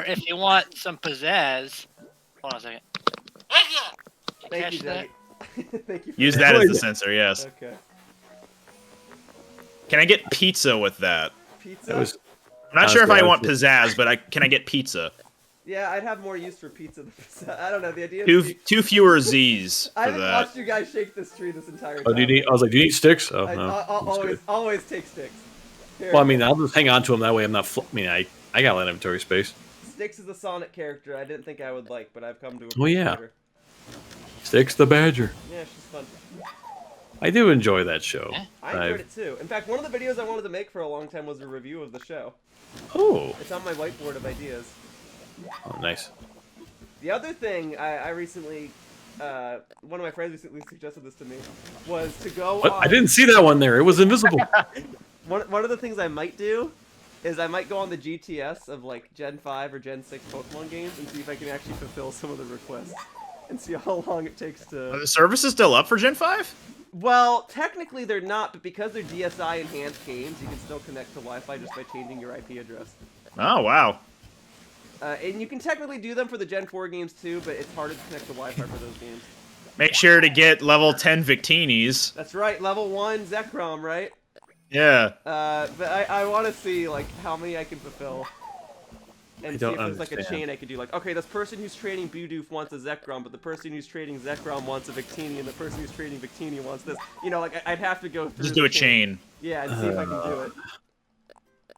if you want some pizzazz, hold on a second. Thank you, Catch that? Jackie. Thank you. For Use that as the sensor, yes. Okay. Can I get pizza with that? Pizza. That was I'm not That sure was if I good. want pizzazz, but can I get pizza? Yeah, I'd have more use for pizza than pizza. I don't know. The idea. Two fewer Z's I for haven't that. watched you guys shake this tree this entire time. Oh, do you need? I was like, do you need sticks? Oh I, no. I'll That's good. always take sticks. Here. Well, I mean, I'll just hang on to them that way. I'm not. I mean, I got a lot of inventory space. Sticks is a Sonic character I didn't think I would like, but I've come to Oh, yeah. appreciate her. Sticks the Badger. Yeah, she's fun. I do enjoy that show. I enjoyed it too. In fact, one of the videos I wanted to make for a long time was a review of the show. Oh, It's on my whiteboard of ideas. oh, nice. The other thing I recently, one of my friends recently suggested this to me, was to go What? on... I didn't see that one there. It was invisible. One of the things I might do is I might go on the GTS of like Gen 5 or Gen 6 Pokemon games and see if I can actually fulfill some of the requests. And see how long it takes Are to... the service is still up for Gen 5? Well, technically they're not, but because they're DSI enhanced games, you can still connect to Wi-Fi just by changing your IP address. Oh, wow. And you can technically do them for the Gen 4 games too, but it's harder to connect to Wi-Fi for those games. Make sure to get level 10 Victinis. That's right, level 1 Zekrom, right? Yeah. But I want to see, like, how many I can fulfill. And see if there's, like, a chain I could do. Like, okay, this person who's training Bidoof wants a Zekrom, but the person who's training Zekrom wants a Victini, and the person who's training Victini wants this. You know, like, I'd have to go through Just the do a chain. Yeah, and see if I can do it.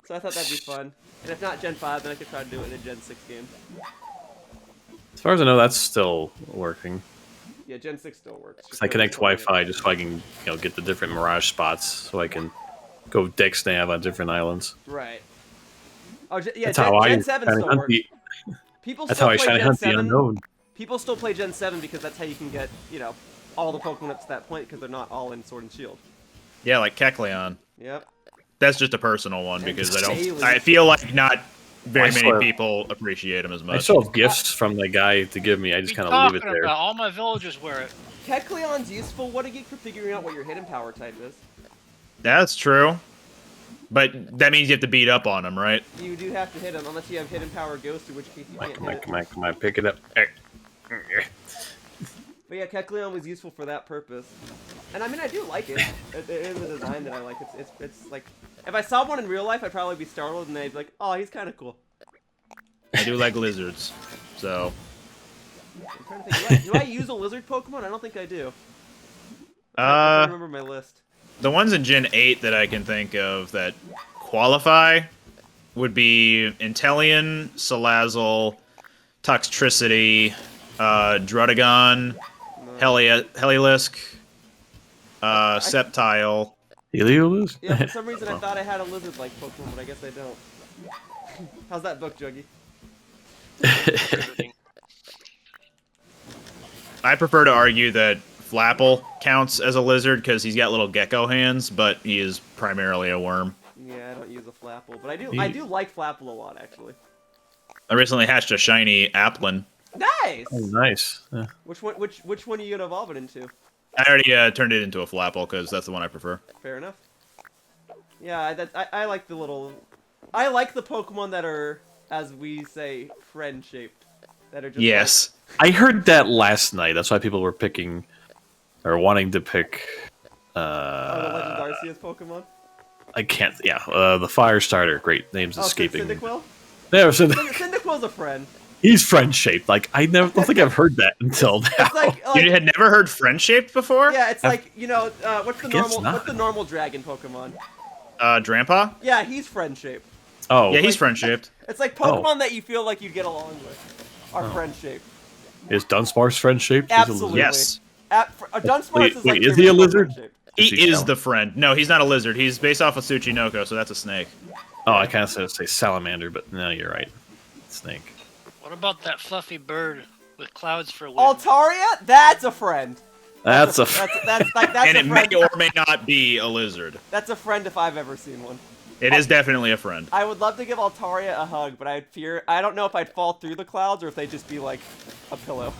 So I thought that'd be fun. And if not Gen 5, then I could try to do it in a Gen 6 game. As far as I know, that's still working. Yeah, Gen 6 still works. So I connect to Wi-Fi just so I can, get the different Mirage spots, so I can go dex nav on different islands. Right. Oh, yeah, That's how I Gen 7 shiny still hunt works. the. That's how I shiny hunt the unknown. People still play Gen 7 because that's how you can get, all the Pokemon up to that point because they're not all in Sword and Shield. Yeah, like Kecleon. Yep. that's just a personal one because Daily. I feel like not very I many swear. people appreciate them as I much. still have gifts from the guy to give me. I just What kind are you of leave it talking there. about? All my villagers wear it. Kecleon's useful. Whattageek for figuring out what your hidden power type is. That's true. But that means you have to beat up on them, right? You do have to hit him, unless you have hidden power ghost, in which case you can't hit it. Come on, pick it up. But yeah, Kecleon was useful for that purpose. And I mean, I do like it. It is a design that I like. It's like, if I saw one in real life, I'd probably be startled and I'd be like, oh, he's kind of cool. I do like lizards, so I'm trying to think, do I use a lizard Pokemon? I don't think I do. I don't remember my list. the ones in Gen 8 that I can think of that qualify would be Inteleon, Salazzle, Toxtricity, Druddigon, Heliolisk, Sceptile. Heliolisk? Yeah, for some reason I thought I had a lizard-like Pokemon, but I guess I don't. How's that book, Juggy? I prefer to argue that Flapple counts as a lizard because he's got little gecko hands, but he is primarily a worm. Yeah, I don't use a Flapple, but I do like Flapple a lot, actually. I recently hatched a shiny Applin. Nice! Oh, nice. Yeah. Which one are you gonna evolve it into? I already turned it into a Flapple because that's the one I prefer. Fair enough. Yeah, I like the little... I like the Pokemon that are, as we say, friend-shaped. That are just Yes. I heard that last night. That's why people were picking, or wanting to pick, the Legend Arceus Pokemon? I can't, yeah, the Fire Starter. Great name's escaping. Cyndaquil? Yeah, so Cyndaquil's a friend. he's friend-shaped. Like, I don't think I've heard that until now. It's like You had never heard friend-shaped before? yeah, it's like, you know, what's guess not. the normal dragon Pokemon? Drampa? Yeah, he's friend-shaped. Oh, Yeah, he's friend-shaped. It's like Pokemon that you feel like you'd get along with are friend-shaped. is Dunsparce friend-shaped? He's a Absolutely. lizard. Yes. Dunsparce is like is he a lizard? friend-shaped. He Does he is count? the friend. No, he's not a lizard. He's based off of Tsuchinoko, so that's a snake. Oh, I kind of say salamander, but no, you're right. Snake. What about that fluffy bird with clouds for wings? Altaria? That's a friend. That's a. That's And a it may friend. or may not be a lizard. That's a friend if I've ever seen one. It is definitely a friend. I would love to give Altaria a hug, but I don't know if I'd fall through the clouds or if they'd just be like a pillow.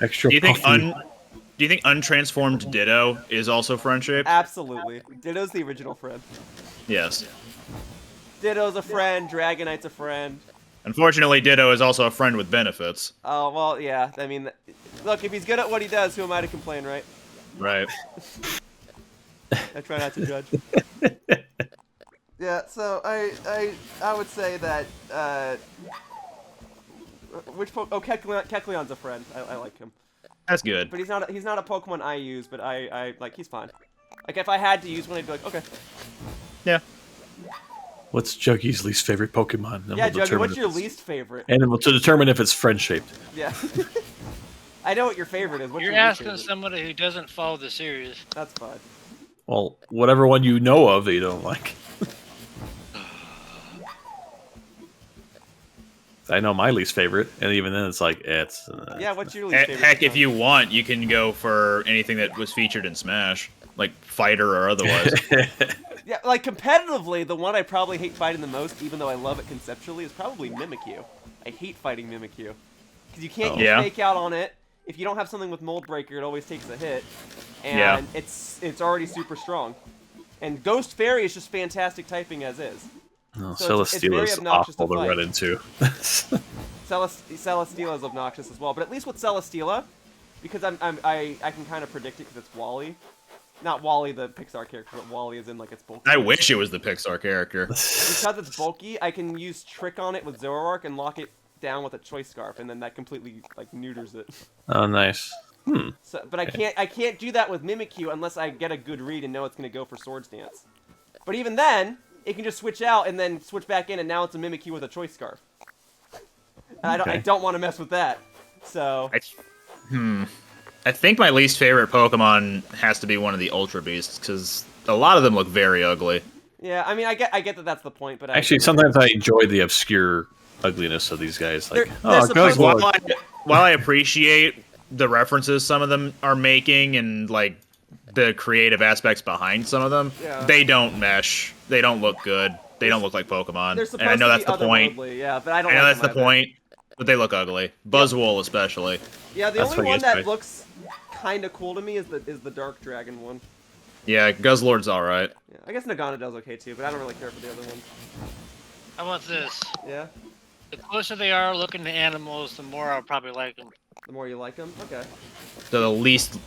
Extra Do you think puffy. Do you think untransformed Ditto is also friend-shaped? Absolutely. Ditto's the original friend. Yes. Ditto's a friend, Dragonite's a friend. Unfortunately, Ditto is also a friend with benefits. Oh, well, yeah. I mean, look, if he's good at what he does, who am I to complain, right? Right. I try not to judge. Yeah, so I would say that, Kecleon's a friend. I like him. That's good. But he's not a Pokemon I use, but I like, he's fine. Like, if I had to use one, I'd be like, okay. Yeah. What's Juggy's least favorite Pokemon? And Yeah, we'll Juggy, determine what's if your it's- least favorite? And we'll to determine if it's friend-shaped. Yeah. I know what your favorite is. What's You're your least asking favorite? somebody who doesn't follow the series. That's fine. Well, whatever one you know of that you don't like. I know my least favorite, and even then it's like, it's... Yeah, what's your least favorite? Heck, if Pokemon? you want, you can go for anything that was featured in Smash, like fighter or otherwise. Yeah, like, competitively, the one I probably hate fighting the most, even though I love it conceptually, is probably Mimikyu. I hate fighting Mimikyu. Because you can't use Yeah. Fake Out on it. If you don't have something with Mold Breaker, it always takes a hit. And Yeah. it's already super strong. And Ghost Fairy is just fantastic typing as is. No, So it's very Celesteela is obnoxious awful to to fight. run into. Celesteela is obnoxious as well, but at least with Celesteela, because I can kind of predict it because it's Wally. Not Wally the Pixar character, but Wally is in like its bulky. I wish it was the Pixar character. Because it's bulky, I can use Trick on it with Zoroark and lock it down with a Choice Scarf, and then that completely like neuters it. Oh, nice. So, but I can't do that with Mimikyu unless I get a good read and know it's gonna go for Swords Dance. But even then, it can just switch out and then switch back in, and now it's a Mimikyu with a Choice Scarf. And I don't want to mess with that. So I think my least favorite Pokemon has to be one of the Ultra Beasts, because a lot of them look very ugly. yeah, I mean, I get that that's the point, but Actually, sometimes I enjoy the obscure ugliness of these guys. Like, They're supposed to- Guzzlord. While I appreciate the references some of them are making and like the creative aspects behind some of them, Yeah. they don't mesh. They don't look good. They don't look like Pokemon. They're supposed And I know to that's be the point. otherworldly, yeah, but I don't I know like that's them the either. point, but they look ugly. Buzzwole especially. Yeah, the That's only what he one is, that right? looks kind of cool to me is the Dark Dragon one. Yeah, Guzzlord's alright. Yeah, I guess Naganadel's okay too, but I don't really care for the other ones. How about this? Yeah, The closer they are looking to animals, the more I'll probably like them. the more you like them. Okay. So the least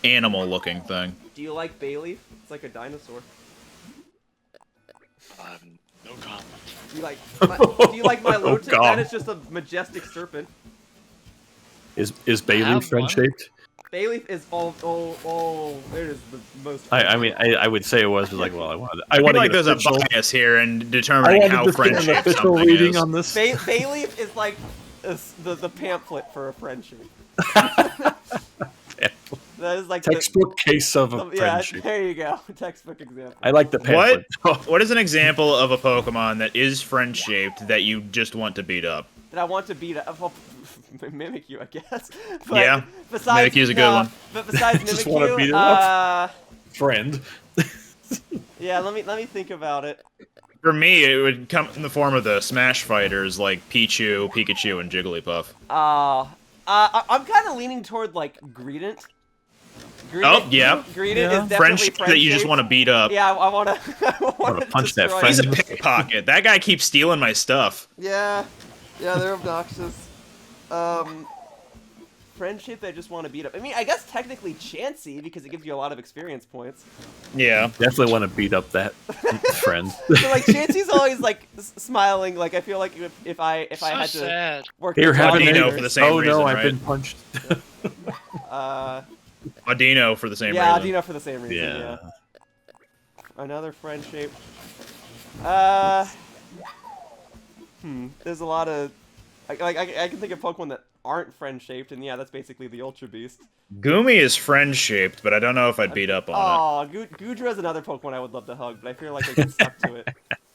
animal-looking thing. Do you like Bayleaf? It's like a dinosaur. No comment. Do you like? Do you like Milotic? God. That is just a majestic serpent. Is have Bailey one. friend shaped? Bayleaf is all. It is the most. I mean, I would say it was, but like, well, I I want feel to like get there's a official. bias here in I determining wanted how to get an friendship official something reading is. on this. Bayleaf is like the pamphlet for a friendship. That is like Textbook case of a yeah, friendship. there you go. Textbook example. I like the pamphlet. What is an example of a Pokemon that is friend-shaped that you just want to beat up? That I want to beat up. Well, Mimikyu, I guess. But Yeah, Besides, Mimikyu's a good one. But besides Just wanna Mimikyu, beat it up. Friend. yeah, let me think about it. For me, it would come in the form of the Smash fighters like Pichu, Pikachu, and Jigglypuff. I'm kind of leaning toward like Greedent. Oh, yeah. Greedent Yeah. is definitely Friendship that you just friend-shaped. want to beat up. Yeah, I want to. I want to punch that destroy friend. He's a him. pickpocket. That guy keeps stealing my stuff. Yeah, they're obnoxious. Friendship, I just want to beat up. I mean, I guess technically Chansey because it gives you a lot of experience points. Yeah. Definitely want to beat up that friend. So like Chansey's always like smiling. Like I feel like if I So had to sad. work. Here, the have an Audino egg. for the same Oh reason, no, I've right? been punched. Audino for the same Yeah, reason. Audino for the same reason. Yeah. Yeah. Another friend shape. There's a lot of. I can think of Pokemon that aren't friend shaped, and yeah, that's basically the Ultra Beast. Goomy is friend-shaped, but I don't know if I'd beat up on it. Oh, Gudra is another Pokemon I would love to hug, but I feel like I get stuck to it.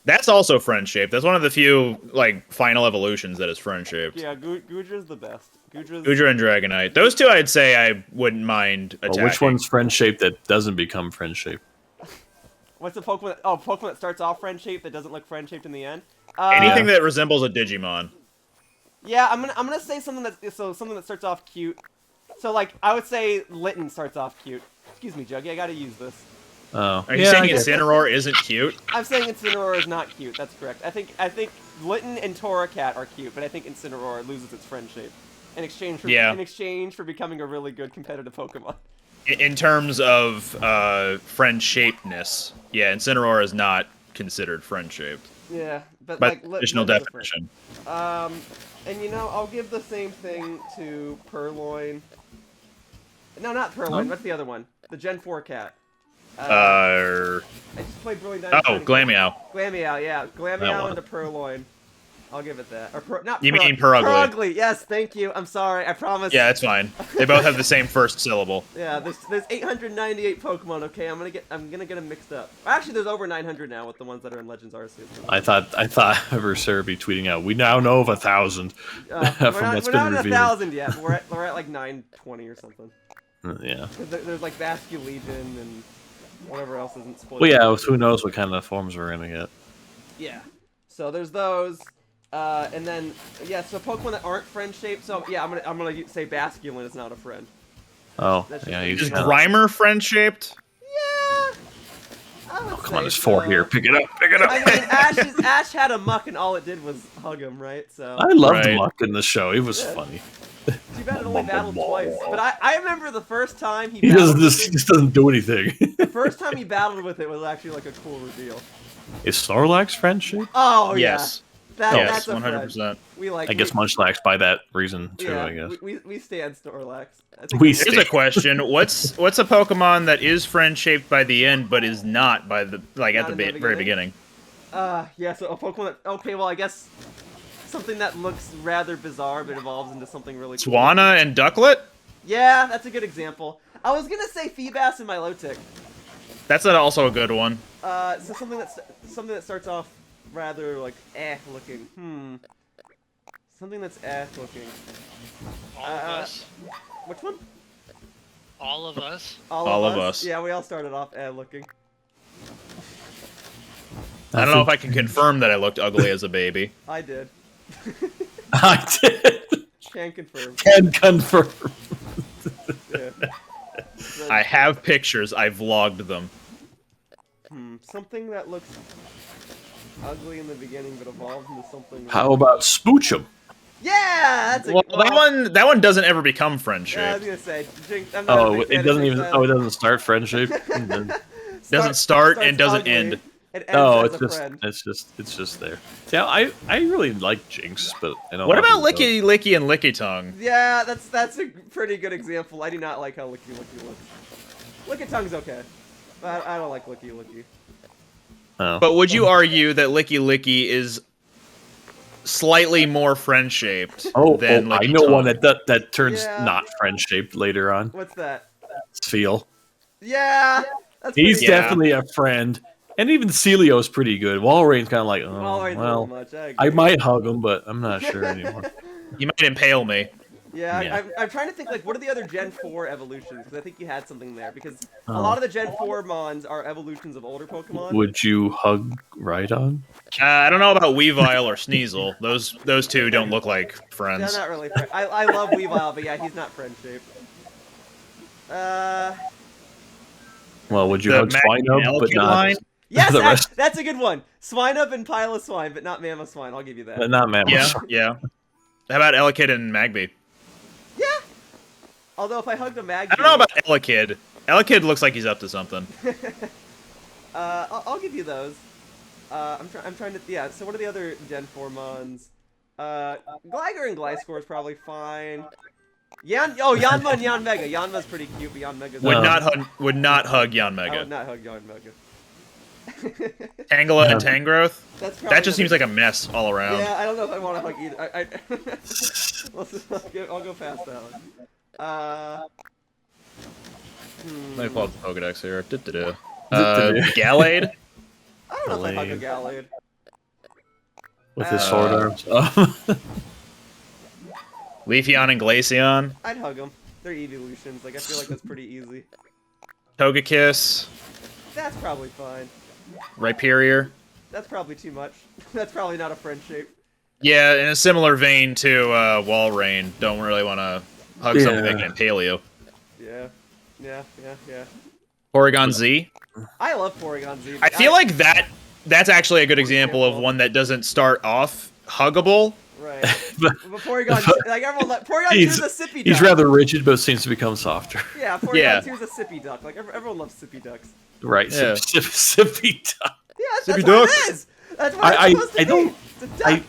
That's also friend-shaped. That's one of the few, like, final evolutions that is friend-shaped. Yeah, Gudra's the best. Gudra and Dragonite. Those two I'd say I wouldn't mind attacking. Which one's friend shaped that doesn't become friend shaped? What's the Pokemon? Pokemon that starts off friend shaped that doesn't look friend shaped in the end. Anything that resembles a Digimon. Yeah, I'm gonna say something that starts off cute. So like I would say Litten starts off cute. Excuse me, Juggy, I gotta use this. Oh, Are you yeah, saying I guess. Incineroar isn't cute? I'm saying Incineroar is not cute. That's correct. I think Litten and Torracat are cute, but I think Incineroar loses its friend shape in exchange for becoming a really good competitive Pokemon. In terms of friend-shapedness, yeah, Incineroar is not considered friend-shaped. Yeah, but By like additional Litten's a friend. definition. And you know, I'll give the same thing to Purloin. No, not Purloin. What's the other one? The Gen 4 cat. I just played Brilliant Diamond. Glameow. Glameow, yeah. That Glameow one. into Purloin. I'll give it that. Or not You mean Purugly. Purugly, yes, thank you. I'm sorry, I promise. Yeah, it's fine. They both have the same first syllable. Yeah, there's 898 Pokemon, okay? I'm gonna get them mixed up. Actually, there's over 900 now with the ones that are in Legends Arceus. I thought Verser would be tweeting out. We now know of 1,000. We're not at revealed. 1,000 yet. We're at like 920 or something. Yeah. There's like Basculegion and whatever else isn't split. Well, yeah. Who knows what kind of forms we're gonna get? Yeah. So there's those, and then yeah. So Pokemon that aren't friend shaped. So yeah, I'm gonna say Basculin is not a friend. Oh, That's yeah. just- He's Is kinda... Grimer friend-shaped? Yeah. I would Oh, come say on, there's 4 so. here. Pick it up. Pick it up. I mean, Ash had a muck, and all it did was hug him, right? So I loved Right. Muck in the show. He was Yeah. funny. too bad it only battled twice. But I remember the first time he He battled doesn't. with He it. just doesn't do anything. The first time he battled with it was actually like a cool reveal. Is Snorlax friend shaped? Oh Yes. yeah, Yes, that's a 100%. friend. We like. I guess Munchlax by that reason too. Yeah, I guess. we stand Snorlax. I We that's- Here's a question: What's a Pokemon that is friend-shaped by the end, but is not by the Not at the in the very beginning? Yeah, so a Pokemon that, okay, well, I guess something that looks rather bizarre but evolves into something really cool. Swanna and Ducklet? Yeah, that's a good example. I was gonna say Feebas and Milotic. That's also a good one. So something that starts off rather like looking. Something that's looking. All of us. Which one? All of us. All of us. Yeah, we all started off looking. I don't know if I can confirm that I looked ugly as a baby. I did. I did. Can confirm. Can confirm. Yeah. I have pictures. I vlogged them. Something that looks ugly in the beginning but evolves into something. How about Spoochum? Yeah, that's a Well, well, that one doesn't ever become friend Yeah, I was shaped. gonna say. I'm not a Oh, big it fan of doesn't Jinx even. Island. Oh, it doesn't start friend shape. Doesn't start and starts doesn't ugly. end. It ends Oh, as it's a just. friend. It's just there. Yeah, I really like Jinx, but I don't. What know about who does. Licky Licky and Licky Tongue? Yeah, that's a pretty good example. I do not like how Licky Licky looks. Licky Tongue's okay, but I don't like Licky Licky. Oh. But would you argue that Licky Licky is slightly more friend shaped than Licky I know Tongue? one that turns Yeah. not friend shaped later on. What's that? Feel. Yeah, that's He's pretty definitely a friend, and even Celio's pretty good. Walreign's kind of like, oh, Walreign's a well, little much. I might hug him, but I'm not sure anymore. You might impale me. Yeah, Yeah. I'm trying to think, like, what are the other Gen 4 evolutions? Because I think you had something there. Because a Oh. lot of the Gen 4 Mons are evolutions of older Pokemon. Would you hug Rhydon? I don't know about Weavile or Sneasel. Those two don't look like They're friends. not really friend. I love Weavile, but yeah, he's not friend-shaped. Well, would you The hug Mag- Swinub, but Elkid not line? Yes, the rest? that's a good one. Swinub and Piloswine, but not Mamoswine. I'll give you that. But not Mammoth. Yeah, yeah. How about Elekid and Magby? Yeah. Although if I hugged a Magby, I don't know about Elekid. Elekid looks like he's up to something. I'll give you those. I'm trying to. Yeah. So what are the other Gen 4 Mons? Gligar and Gliscor is probably fine. Yanma and Yanmega. Yanma's pretty cute, but Yanmega's Would No. not hug I would Yanmega. not hug Yanmega. Tangela and Tangrowth? That's probably That just seems like a mess all around. Yeah, I don't know if I want to hug either. I'll go past that one. Let me pull up the Pokedex here. Du-du-du. Gallade? I don't know if I hug a Lame. Gallade. With his sword arms. Leafeon and Glaceon? I'd hug them. They're evolutions. Like I feel like that's pretty easy. Togekiss? That's probably fine. Rhyperior? That's probably too much. That's probably not a friend shape. Yeah, in a similar vein to Walrein. Don't really want to hug something that can impale you. Yeah. Porygon Z? I love Porygon Z. I feel like that's actually a good example of one that doesn't start off huggable. Right. But- But Porygon, like everyone, Porygon 2 He's- is a sippy duck. He's rather rigid, but seems to become softer. Yeah, Porygon Yeah. 2 is a sippy duck. Like everyone loves sippy ducks. Right. Yeah. Sippy duck. Yeah, that's Sippy what duck. it is. That's what it's supposed to I be. don't- It's a duck.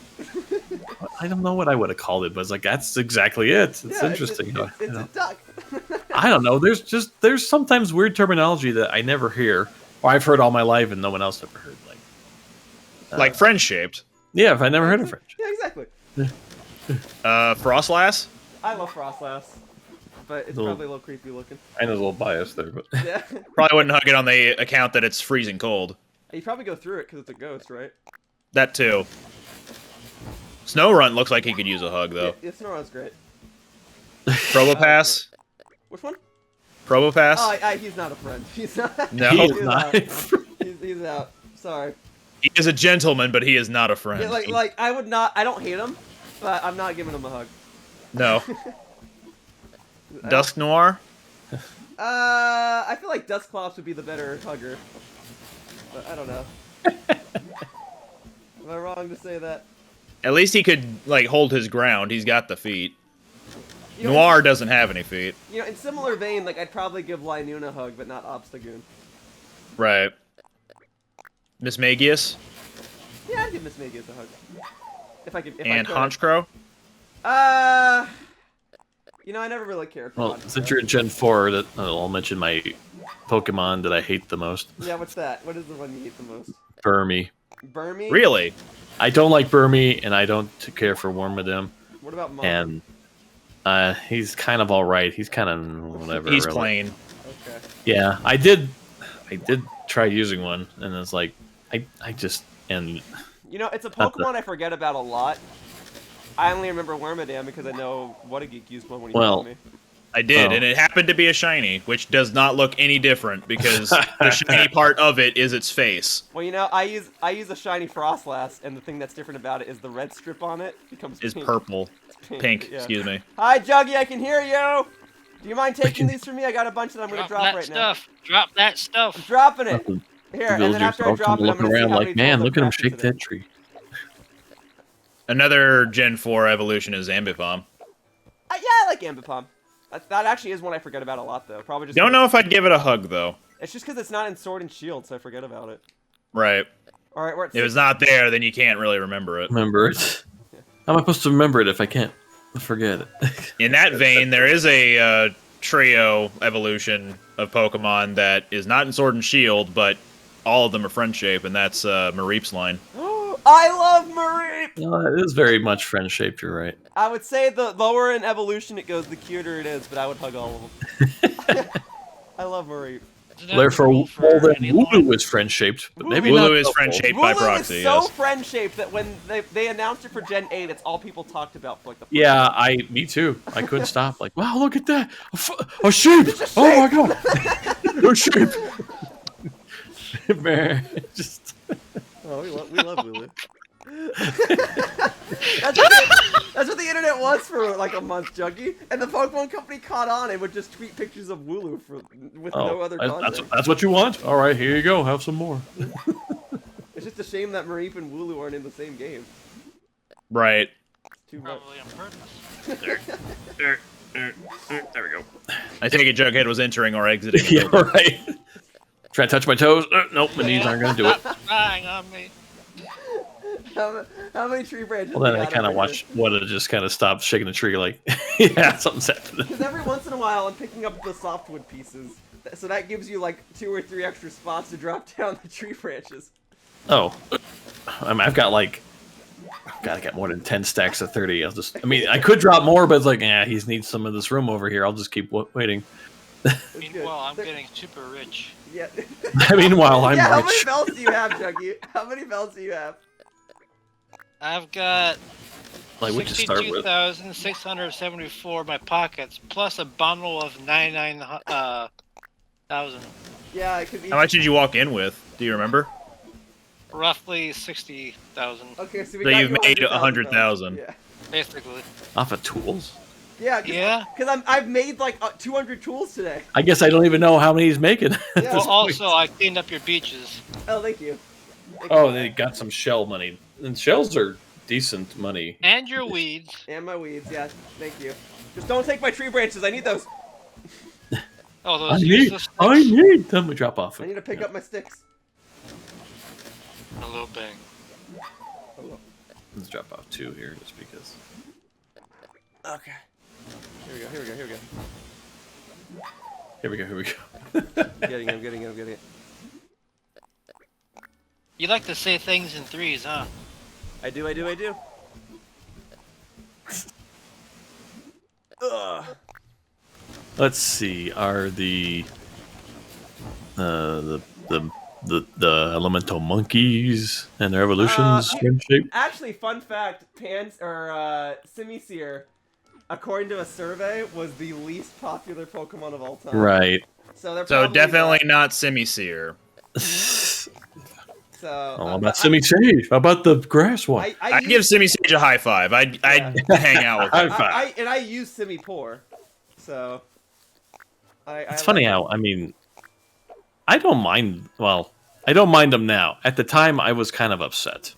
I don't know what I would have called it, but it's like that's exactly it. It's Yeah, interesting. It's you a know. duck. I don't know. There's sometimes weird terminology that I never hear, or I've heard all my life and no one else ever heard. Like friend shaped. Yeah, if I never heard of French. Yeah, exactly. Frostlass? I love Frostlass, but it's Little- probably a little creepy looking. I know there's a little bias there, but Yeah. Probably wouldn't hug it on the account that it's freezing cold. You probably go through it because it's a ghost, right? That too. Snowrun looks like he could use a hug though. Yeah, Snorunt's great. Probopass? Which one? Probopass? Oh, he's not a friend. He's not. No. he He's is not. He's out. Sorry. He is a gentleman, but he is not a friend. Yeah, like I would not. I don't hate him, but I'm not giving him a hug. No. Dusk Noir? I feel like Dusclops would be the better hugger, but I don't know. Am I wrong to say that? At least he could like hold his ground. He's got the feet. You know, Noir doesn't have any feet. You know, in similar vein, like I'd probably give Linoon a hug, but not Obstagoon. Right. Miss Magius? Yeah, I'd give Miss Magius a hug. If I could. If And I could. Honchkrow? You know, I never really cared for Well, Honchkrow. since you're in Gen 4, I'll mention my Pokemon that I hate the most. Yeah, what's that? What is the one you hate the most? Burmy. Burmy? Really? I don't like Burmy, and I don't care for Wormadam. What about Mom? And he's kind of all right. He's kind of whatever. He's really. plain. Okay. Yeah, I did try using one, and it's like I just and You know, it's a Not the- Pokemon I forget about a lot. I only remember Wormadam because I know Whattageek used one when he Well, told me. I did, Oh. and it happened to be a shiny, which does not look any different because the shiny part of it is its face. Well, you know, I use a shiny Frostlass, and the thing that's different about it is the red strip on it becomes Is pink. purple. It's Pink, yeah. excuse me. Hi, Juggy, I can hear you. Do you mind taking these from me? I got a bunch that I'm gonna Drop drop that right stuff. Drop that now. stuff. I'm dropping it. Nothing. Here, and then Villagers after I all drop come it, I'm looking gonna see around how like, many man, tools look at him I've crafted shake today. that tree. Another Gen 4 evolution is Ambipom. Yeah, I like Ambipom. That actually is one I forget about a lot, though. Probably just. Don't know if I'd give it a hug, though. It's just because it's not in Sword and Shield, so I forget about it. Right. All right, we're at If it's not there, then you can't really remember it. Remember it? How am I supposed to remember it if I can't forget it? In that vein, there is a trio evolution of Pokemon that is not in Sword and Shield, but all of them are friend shape, and that's Mareep's line. I love Mareep! No, it is very much friend shaped. You're right. I would say the lower in evolution it goes, the cuter it is, but I would hug all of them. I love Mareep. Isn't that Therefore, true for well, then any line? Wooloo is friend shaped, but maybe not. Wooloo is Double. friend shaped by Wooloo proxy, is so yes. friend-shaped that when they announced it for Gen 8, it's all people talked about for like the first Yeah, me too. I couldn't stop. Like, wow, look at that, a sheep! Oh my god, a sheep! Man, just Oh, we love Wooloo. that's what the internet was for like a month, Juggy. And the Pokemon Company caught on and would just tweet pictures of Wooloo with no other content. that's what you want. All right, here you go. Have some more. It's just a shame that Mareep and Wooloo aren't in the same game. Right. It's too much. Probably on purpose. There we go. I take it Jughead was entering or exiting. the Yeah, building. right. Try to touch my toes. Nope, my knees aren't gonna do it. Stop relying on me. How many tree branches? Well, then I kind of watched Whatta just kind of stop shaking the tree, like, yeah, something's happening. Because every once in a while I'm picking up the softwood pieces, so that gives you like 2 or 3 extra spots to drop down the tree branches. Oh, I mean, I've got more than 10 stacks of 30. I could drop more, but it's like, he needs some of this room over here. I'll just keep waiting. Meanwhile, I'm getting super rich. Yeah. Meanwhile, I'm How many rich. bells do you have, Juggy? How many bells do you have? I've got Like, we just start with. 62,674 in my pockets, plus a bundle of 99,000. Yeah, it could be. How much did you walk in with? Do you remember? Roughly 60,000, Okay, so we So got you've you made 100,000. 100,000. Yeah. basically. Off of tools? Yeah. Yeah. Because I've made like 200 tools today. I guess I don't even know how many he's making. at Yeah. this Well, point. also, I cleaned up your beaches. Oh, thank you. Oh, they got some shell money. And shells are decent money. And your weeds. And my weeds, yeah. Thank you. Just don't take my tree branches. I need those. Oh, those useless sticks. I need them to drop off. I need to pick up my sticks. Hello, bang. Let's drop off 2 here, just because. Okay. Here we go. Here we go. Here we go. Here we go. Here we go. Getting it. I'm getting it. I'm getting it. You like to say things in threes, huh? I do. I do. I do. Ugh. Let's see. Are the elemental monkeys and their evolutions friend shaped? Actually, fun fact: Simisear, according to a survey, was the least popular Pokemon of all time. Right. So they're So probably definitely not Simisear. So. How about Sage? How about the grass one? I'd give Simisage a high five. I'd hang out with him. I use Simipour, so. It's funny how, I don't mind. Well, I don't mind them now. At the time, I was kind of upset.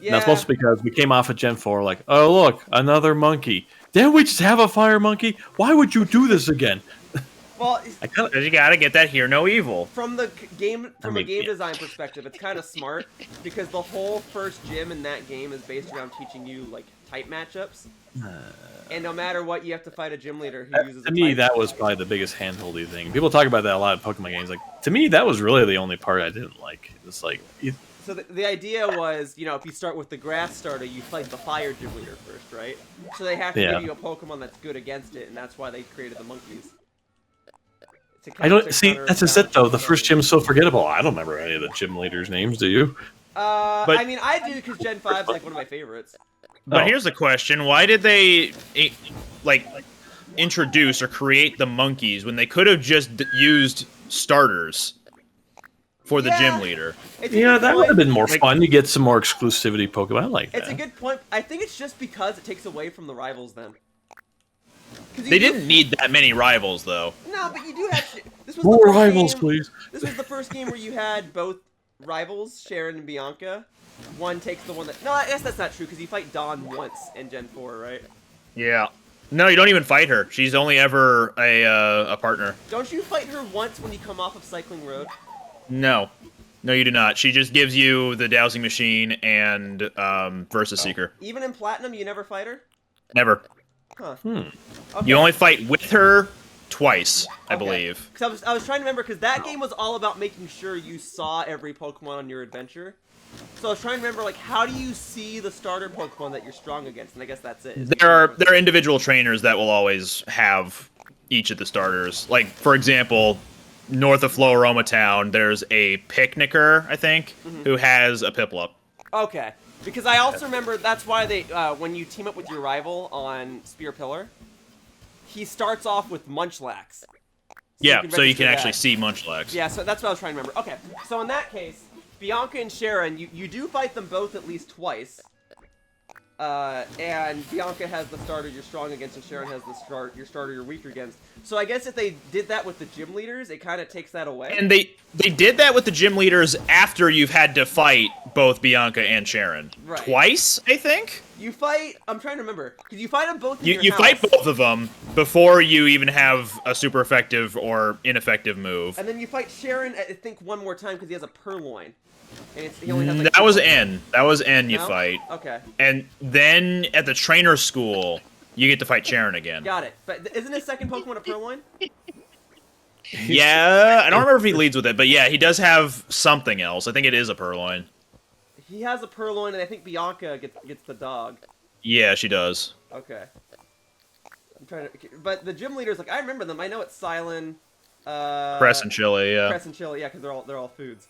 Yeah. That's mostly because we came off of Gen 4, like, oh, look, another monkey. Didn't we just have a fire monkey? Why would you do this again? Well, Because you gotta get that hear no evil. from the game, a game yeah. design perspective, it's kind of smart because the whole first gym in that game is based around teaching you like type matchups, and no matter what, you have to fight a gym leader who uses. To a me, type. that was probably the biggest handholdy thing. People talk about that a lot in Pokemon games. Like, to me, that was really the only part I didn't like. It's like, So the idea was, if you start with the grass starter, you fight the fire gym leader first, right? So they have to Yeah. give you a Pokemon that's good against it, and that's why they created the monkeys. I don't see. That's just it, though. The first gym's so forgettable. I don't remember any of the gym leaders' names. Do you? But- I mean, I do because Gen 5's like one of my favorites. But Oh. here's the question: why did they introduce or create the monkeys when they could have just used starters for the Yeah. gym leader? It's a Yeah, good that would point. have been more Like- fun. You get some more exclusivity Pokemon. I like that. It's a good point. I think it's just because it takes away from the rivals then. 'Cause you They do- didn't need that many rivals, though. No, but you do have. This was More the first rivals, game, please. This was the first game where you had both rivals, Sharon and Bianca. One takes the one that. No, I guess that's not true because you fight Dawn once in Gen 4, right? Yeah. No, you don't even fight her. She's only ever a partner. Don't you fight her once when you come off of Cycling Road? No. No, you do not. She just gives you the dowsing machine and Versus Seeker. Even in Platinum, you never fight her? Never. Huh. Hmm. Okay. You only fight with her twice, I Okay. believe. Because I was trying to remember, because that game was all about making sure you saw every Pokemon on your adventure. So I was trying to remember, like, how do you see the starter Pokemon that you're strong against? And I guess that's it. There are individual trainers that will always have each of the starters. Like, for example, north of Floaroma Town, there's a Picnicker, I think, who has a Piplup. Okay. Because I also remember that's why they, when you team up with your rival on Spear Pillar, he starts off with Munchlax. Yeah, so you register can actually that. see Munchlax. Yeah, so that's what I was trying to remember. Okay, so in that case, Bianca and Sharon, you do fight them both at least twice. And Bianca has the starter you're strong against, and Sharon has the starter you're weaker against. So I guess if they did that with the gym leaders, it kind of takes that away. And they did that with the gym leaders after you've had to fight both Bianca and Sharon. Right. Twice, I think? You fight. I'm trying to remember because you fight them both. In You, your you fight house, both of them before you even have a super effective or ineffective move. and then you fight Sharon. I think one more time because he has a Purloin, and he only has like That was two- N. That was N you No? fight. Okay, And then at the trainer school, you get to fight Sharon again. got it. But isn't his second Pokemon a Purloin? Yeah, I don't remember if he leads with it, but yeah, he does have something else. I think it is a Purloin. He has a Purloin, and I think Bianca gets the dog. Yeah, she does. Okay. I'm trying to, but the gym leaders, like I remember them. I know it's Silent, Cress and Chili, yeah. Cress and Chili, yeah, because they're all foods.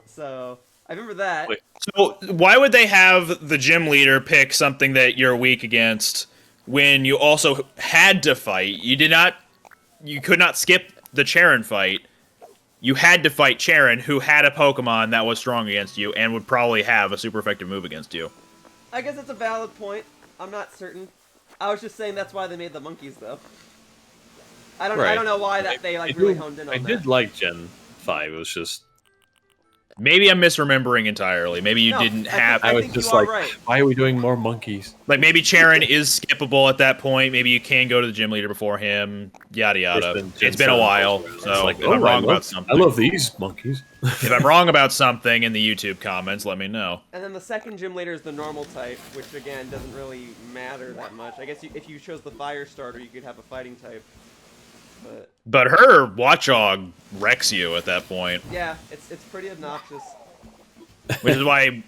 So I remember that. Wait. So why would they have the gym leader pick something that you're weak against when you also had to fight? You could not skip the Charon fight. You had to fight Charon, who had a Pokemon that was strong against you and would probably have a super effective move against you. I guess it's a valid point. I'm not certain. I was just saying that's why they made the monkeys, though. I don't Right. know why that they like I really do- honed in on I that. did like Gen 5. It was just Maybe I'm misremembering entirely. Maybe you No, didn't I have... I was think just you are like, right. why are we doing more monkeys? Like, maybe Charon is skippable at that point. Maybe you can go to the gym leader before him. Yada, yada. There's been Gen It's been a 7 while, Pokemon. so It's like, if I'm wrong I about love, something... I love these monkeys. If I'm wrong about something in the YouTube comments, let me know. And then the second gym leader is the normal type, which again doesn't really matter that much. I guess if you chose the fire starter, you could have a fighting type. But But her Watchog wrecks you at that point, yeah, it's pretty obnoxious. which is why,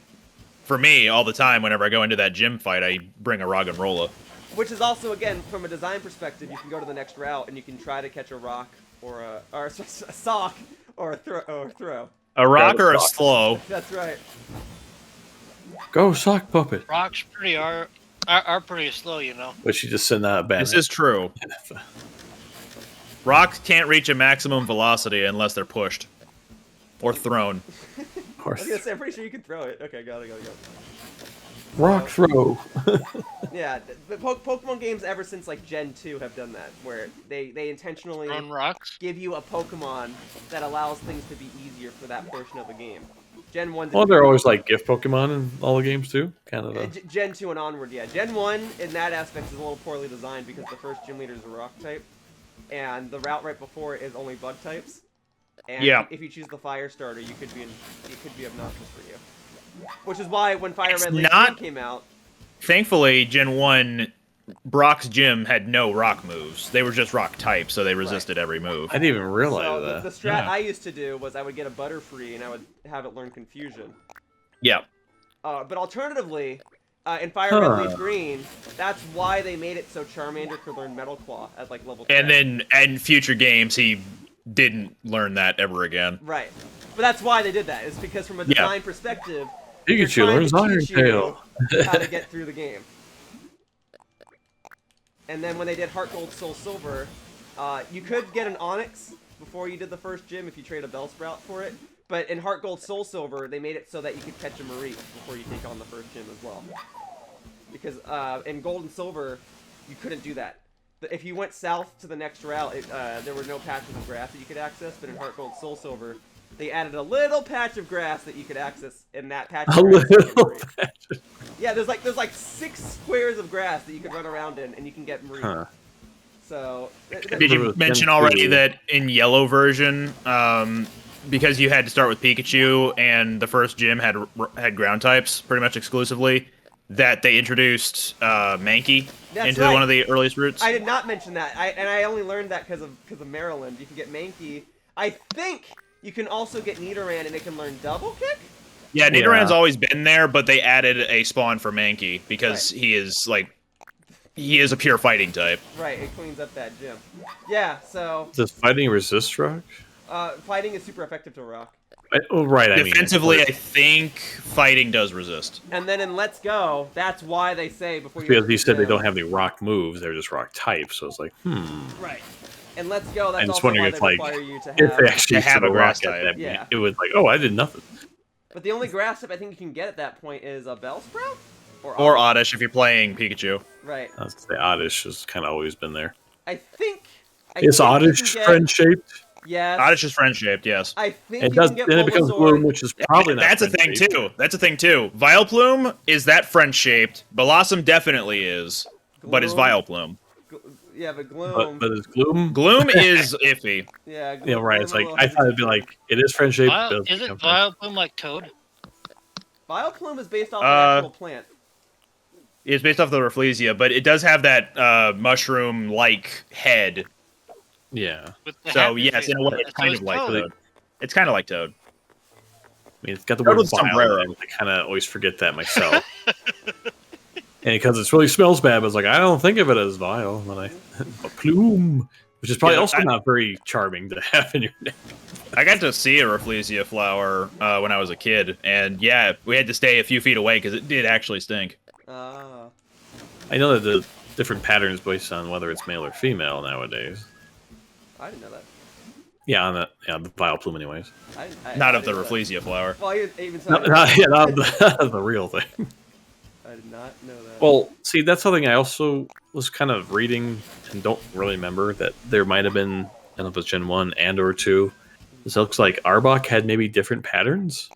for me, all the time, whenever I go into that gym fight, I bring a Roggenrola. Which is also, again, from a design perspective, you can go to the next route and you can try to catch a rock or a sock or a throw. A rock Got a or a sock. slow. That's right. Go sock puppet. Rocks are pretty slow, you know. But she just sent out a bad. This is true. Rocks can't reach a maximum velocity unless they're pushed. Or thrown. I was gonna say, I'm pretty sure you can throw it. Okay, got it. Rock throw. Yeah, but Pokemon games ever since like Gen 2 have done that, where they intentionally Run rocks. give you a Pokemon that allows things to be easier for that portion of the game. Gen 1. Well, they're always like gift Pokemon in all the games too. Kind of. Gen 2 and onward, yeah. Gen 1 in that aspect is a little poorly designed because the first gym leader is a rock type, and the route right before it is only bug types. And Yeah. if you choose the fire starter, it could be obnoxious for you. Which is why when Fire It's Red Leaf not- came out, Thankfully, Gen 1, Brock's gym had no rock moves. They were just rock types, so they resisted every move. I didn't even realize so that. the strat Yeah. I used to do was I would get a Butterfree and I would have it learn Confusion. Yeah. But alternatively, in Fire Red Huh. Leaf Green, that's why they made it so Charmander could learn Metal Claw at like level 10. And then in future games, he didn't learn that ever again. Right. But that's why they did that. It's because from a Yeah. design perspective, Pikachu you're trying learns to Iron teach you Tail. how to get through the game. And then when they did Heart Gold, Soul Silver, you could get an Onyx before you did the first gym if you trade a Bellsprout for it. But in Heart Gold, Soul Silver, they made it so that you could catch a Mareep before you take on the first gym as well. Because in Gold and Silver, you couldn't do that. If you went south to the next route, there were no patches of grass that you could access. But in Heart Gold, Soul Silver, they added a little patch of grass that you could access, and that patch of grass you could get Mareep. Yeah, there's like 6 squares of grass that you could run around in, and you can get Mareep. Huh. So, Did you mention already that in yellow version, because you had to start with Pikachu and the first gym had ground types pretty much exclusively, that they introduced Mankey into one of the earliest routes? I did not mention that, and I only learned that because of Maryland. You can get Mankey. I think you can also get Nidoran, and it can learn Double Kick? Yeah, Nidoran's always been there, but they added a spawn for Mankey because he is a pure fighting type. Right, it cleans up that gym. Yeah, so Does fighting resist rock? fighting is super effective to rock. Defensively, I think fighting does resist. And then in Let's Go, that's why they say before you... Because you said they don't have any rock moves, they're just rock type, so it's like, Right. And Let's Go, that's I'm just also wondering why if, they like, require you to if they actually have have a a rock grass at type. that Yeah. point, it was like, oh, I did nothing. But the only grass type I think you can get at that point is a Bellsprout? Or Oddish if you're playing Pikachu. Right. I was gonna say Oddish has kind of always been there. I think... Is Oddish friend-shaped? Yes. Oddish is friend-shaped, yes. I think It you does, can get then it becomes Bulbasaur. Bloom, which is probably not That's a thing, friend-shaped. too. That's a thing, too. Vileplume, is that friend-shaped? Blossom definitely is. But is Gloom? Vileplume? Yeah, but Gloom... But is Gloom? Gloom is iffy. Yeah, Yeah, right. Gloom It's a like, little I thought it'd be like, it is friend-shaped. but it Isn't doesn't become Vileplume like Toad? Vileplume is based off an actual plant. It's based off the Rafflesia, but it does have that mushroom-like head. Yeah. With the So, happy yes, face in a on way, it. it's So kind of like Toad. Toad. It's kind of like Toad. I mean, it's got the Toad word with vile sombrero. in it. I kind of always forget that myself. And because it really smells bad, but it's like, I don't think of it as vile when I... a plume! Which is probably Yeah, also not very charming to have in your name. I got to see a Rafflesia flower when I was a kid, and yeah, we had to stay a few feet away because it did actually stink. Ah. I know that the different patterns based on whether it's male or female nowadays. I didn't know that. Yeah, on the vile plume anyways. Not I of the didn't know that. Rafflesia flower. Well, even so, Not the real thing. I did not know that. Well, see, that's something I also was kind of reading and don't really remember that there might have been, I don't know if it's Gen 1 and or 2. This looks like Arbok had maybe different patterns.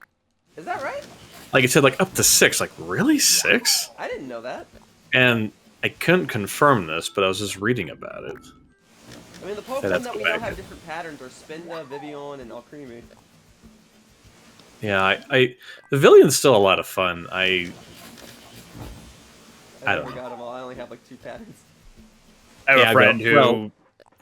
Is that right? Like it said, like up to 6. Like, really? 6? I didn't know that. And I couldn't confirm this, but I was just reading about it. I mean, the I'd Pokemon have that to we go know back. have different patterns are Spinda, Vivian, and Alcremie. Yeah, Pavillion's still a lot of fun. I don't never know. got them all. I only have like 2 patterns. I have Yeah, a friend who well-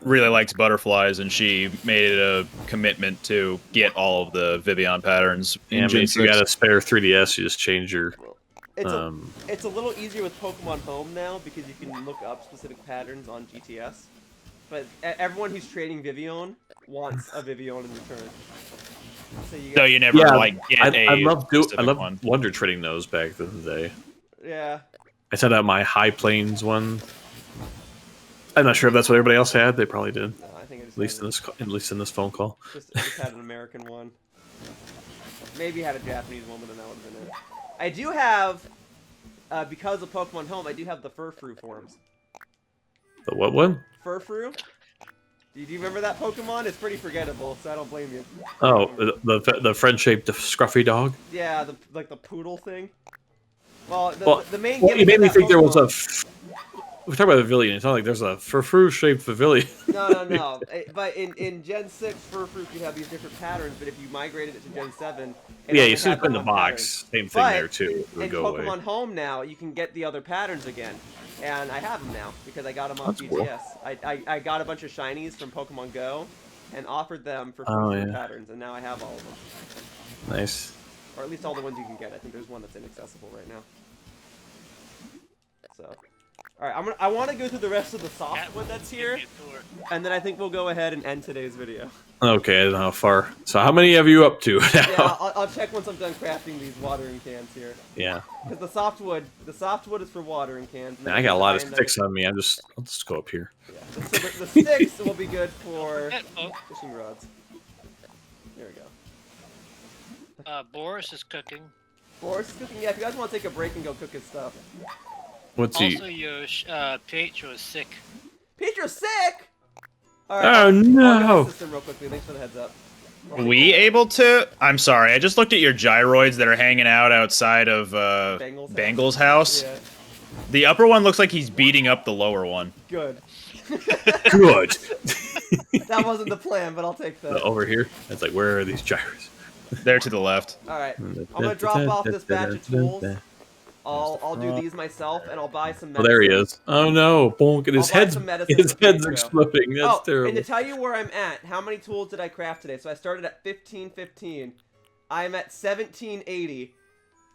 really likes butterflies, and she made it a commitment to get all of the Vivian patterns. in Yeah, I Gen mean, if you 6. got a spare 3DS, you just change your... It's Um, it's a little easier with Pokemon Home now because you can look up specific patterns on GTS. But everyone who's trading Vivian wants a Vivian in return. So you, So you never get I love specific one. Wonder Trading those back in the day. yeah. I set out my High Plains one. I'm not sure if that's what everybody else had. They probably did. No, I think I just At least in this phone call. just had an American one. Maybe had a Japanese one, but then that would have been it. I do have, because of Pokemon Home, I do have the Furfrou forms. The what one? Furfrou? Do you remember that Pokemon? It's pretty forgettable, so I don't blame you. Oh, the friend-shaped scruffy dog. Yeah, like the poodle thing. Well, the main. Well, gimmick you made of me that think there was Pokemon- We're talking about a pavilion. It's not like there's a Furfrou-shaped pavilion. No. But in Gen 6, Furfrou could have these different patterns, but if you migrated it to Gen 7... it Yeah, only you see had it in the one box. pattern. Same thing But there too. It would in go Pokemon away. Home now, you can get the other patterns again. And I have them now, because I got them off That's cool. GTS. I got a bunch of shinies from Pokemon Go, and offered them for Oh, Furfrou yeah. patterns, and now I have all of them. Nice. Or at least all the ones you can get. I think there's one that's inaccessible right now. So, All right, I want to go through the rest of the softwood that's here, and then I think we'll go ahead and end today's video. Okay, I don't know how far. So how many have you up to now? Yeah, I'll check once I'm done crafting these watering cans here. Yeah. Because the softwood is for watering cans. Man, I got a lot of sticks on me. I'll just go up here. Yeah. So the sticks will be good for fishing rods. There we go. Boris is cooking. Boris is cooking. Yeah, if you guys want to take a break and go cook his stuff. What's he? Also, your Pietro is sick. Pietro's sick. All Oh I'll no! go system real quickly. Thanks for the heads up. We able to? I'm sorry, I just looked at your gyroids that are hanging out outside of Bangle's house. Yeah. The upper one looks like he's beating up the lower one. Good. Good. That wasn't the plan, but I'll take that. Over here. It's like, where are these gyros? There to the left. All right. I'm gonna drop off this batch of tools. I'll do these myself, and I'll buy some medicine. Oh, there he is. Oh no! Bonk! And his I'll buy head's some medicine his for head's Pietro. exploding. That's terrible. And to tell you where I'm at, how many tools did I craft today? So I started at 1515. I'm at 1780.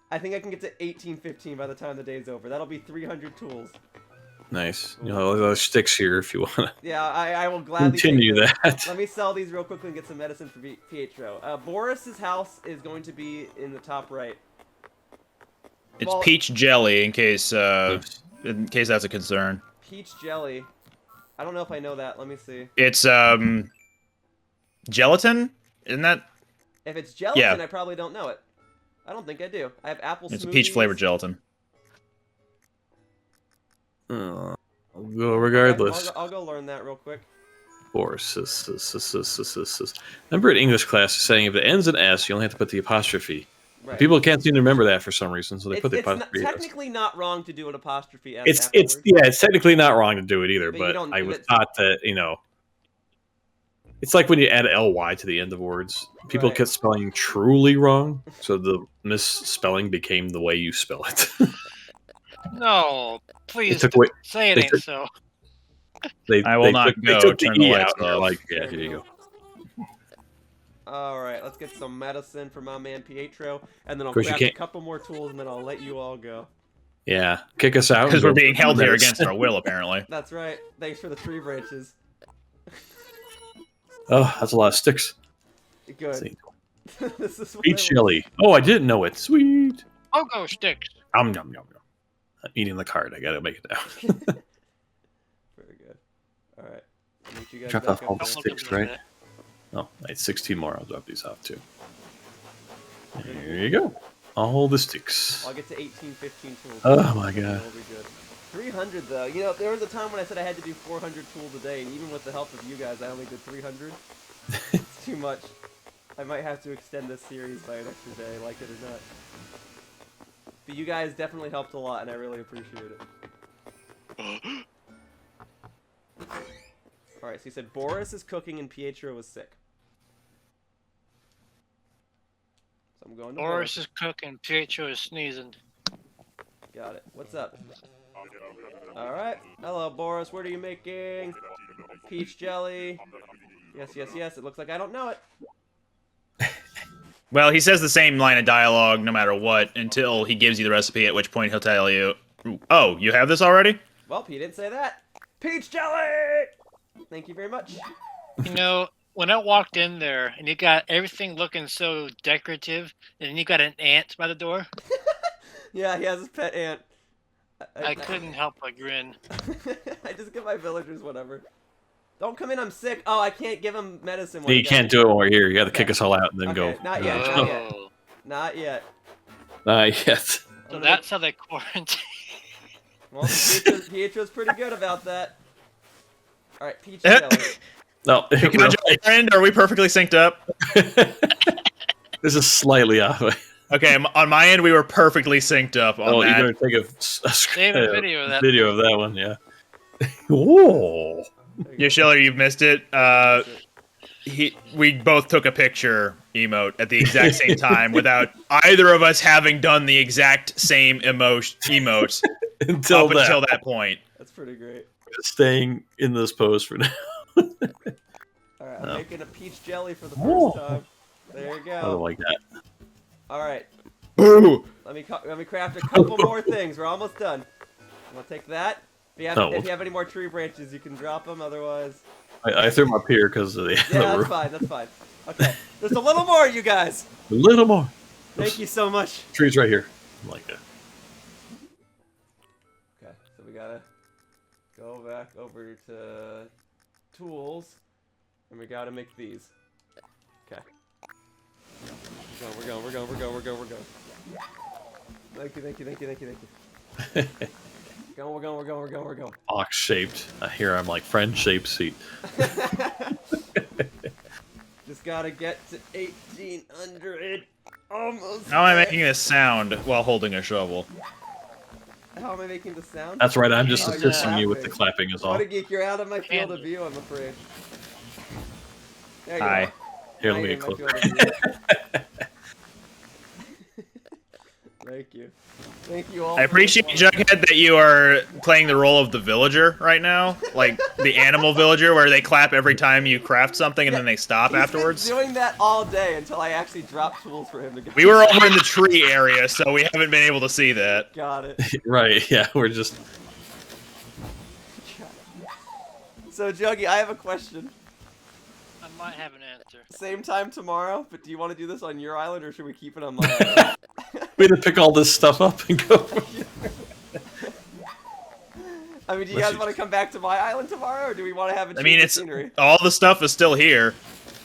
I think I can get to 1815 by the time the day's over. That'll be 300 tools. Nice. You know, those sticks here if you want to Yeah, I will gladly continue take this. that. Let me sell these real quickly and get some medicine for Pietro. Boris's house is going to be in the top right. It's peach jelly, in case that's a concern. Peach jelly. I don't know if I know that. Let me see. It's gelatin, isn't that? If it's gelatin, Yeah. I probably don't know it. I don't think I do. I have apple It's a smoothies. peach flavored gelatin. I'll go regardless. I'll go learn that real quick. Boris. Remember in English class saying if it ends in S, you only have to put the apostrophe. Right. People can't seem to remember that for some reason, so they put the It's not, apostrophe. technically not wrong to do an apostrophe S. It's technically not wrong to do it either, But you but don't I do was it- taught that it's like when you add ly to the end of words. People Right. kept spelling truly wrong, so the misspelling became the way you spell it. No, please took away- say it they ain't took- so. I will not they go. took the Turn the E lights out, and they're off. like, yeah, here you go. All right, let's get some medicine for my man Pietro, and then I'll Of course you craft a can't- couple more tools, and then I'll let you all go. Yeah, kick us out. Because and we're go being for held here minutes. against our will, apparently. That's right. Thanks for the tree branches. Oh, that's a lot of sticks. Good. See. This is what Peach I- jelly. Oh, I didn't know it. Sweet. I'll go sticks. Yum, yum, yum, yum. I'm eating the card. I gotta make it now. Very good. All right. I'll meet you guys Drop back off all up the there. sticks, right? Oh, nice. 16 more. I'll drop these off too. There you go. All the sticks. I'll get to 18, 15 tools. Oh my god. That'll be good. 300 though. You know, there was a time when I said I had to do 400 tools a day, and even with the help of you guys, I only did 300. It's too much. I might have to extend this series by an extra day, like it or not. But you guys definitely helped a lot, and I really appreciate it. Alright, so you said Boris is cooking and Pietro was sick. So I'm going to Boris is cooking. Pietro is sneezing. Got it. What's up? Alright. Hello, Boris. What are you making? Peach jelly. Yes, yes, yes. It looks like I don't know it. Well, he says the same line of dialogue no matter what until he gives you the recipe, at which point he'll tell you, oh, you have this already? Well, he didn't say that. Peach jelly! Thank you very much. You know, when I walked in there and you got everything looking so decorative, and you got an ant by the door, Yeah, he has his pet ant. I couldn't help but grin. I just give my villagers whatever. Don't come in, I'm sick. Oh, I can't give him medicine. You can't do it when we're here. You gotta kick us all out and then Okay, go. not yet, not yet. Not yet. Yes. So that's how they quarantine. Well, Pietro's pretty good about that. Alright, peach jelly. No. Pikanjo, friend, are we perfectly synced up? This is slightly off. Okay, on my end, we were perfectly synced up on Oh, that. you're gonna take a Save a video of that. Video of that one, yeah. Whoa. Yoshiller, you've missed it. We both took a picture emote at the exact same time without either of us having done the exact same emote until that point. That's pretty great. Staying in this pose for now. Alright, I'm making a peach jelly for the first time. There you I go. don't like that. Alright, Boo! let me craft a couple more things. We're almost done. I'm gonna take that. If you have any more tree branches, you can drop them. Otherwise, I threw them up here because of the yeah, roof. that's fine. Okay, there's a little more, you guys. A little more. Thank you so much. Trees right here. Like that. Okay, so we gotta go back over to tools, and we gotta make these. Okay. We're going. Thank you. We're going. Box shaped. Here I'm like friend shaped seat. Just gotta get to 1800. Almost. How am I there. making this sound while holding a shovel? How am I making the sound? That's right. I'm just Oh, assisting you're you with the clapping. clapping is all. Whattageek, you're out of my field of view, I'm afraid. There you Hi. go. Here, Now let me you're get in my closer. field of view. Thank you. Thank you all. I appreciate, Jughead, that you are playing the role of the villager right now. Like the animal villager where they clap every time you craft something and then they stop afterwards. He's been doing that all day until I actually dropped tools for him to go. We were over in the tree area, so we haven't been able to see that. Got it. Right, yeah, we're just... So, Juggy, I have a question. I might have an answer. Same time tomorrow, but do you want to do this on your island or should we keep it on my island? We had to pick all this stuff up and go. I mean, do you guys want to come back to my island tomorrow or do we want to have a change I mean, of it's scenery? all the stuff is still here.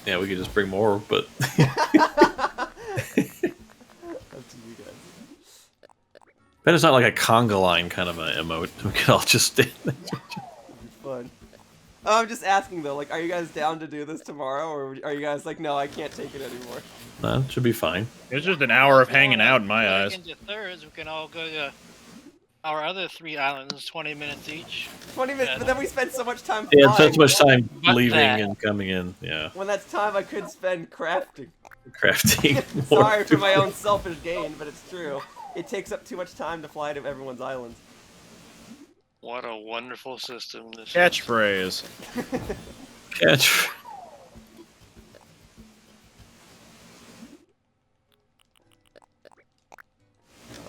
Yeah, we could just bring more, but... Up to you guys. Bet it's not like a conga line kind of an emote. We could all just stand there. It'd be fun. Oh, I'm just asking though, like, are you guys down to do this tomorrow, or are you guys like, no, I can't take it anymore? No, it should be fine. It's just an hour of hanging out in my eyes. Into thirds, we can all go to our other 3 islands, 20 minutes each. 20 minutes, Yeah. but then we spend so much time Yeah, flying. it's so much time But leaving that- and coming in. Yeah, When that's time I could spend crafting. crafting. more. Sorry for my own selfish gain, but it's true. It takes up too much time to fly to everyone's islands. What a wonderful system this is. Catchphrase. Catch.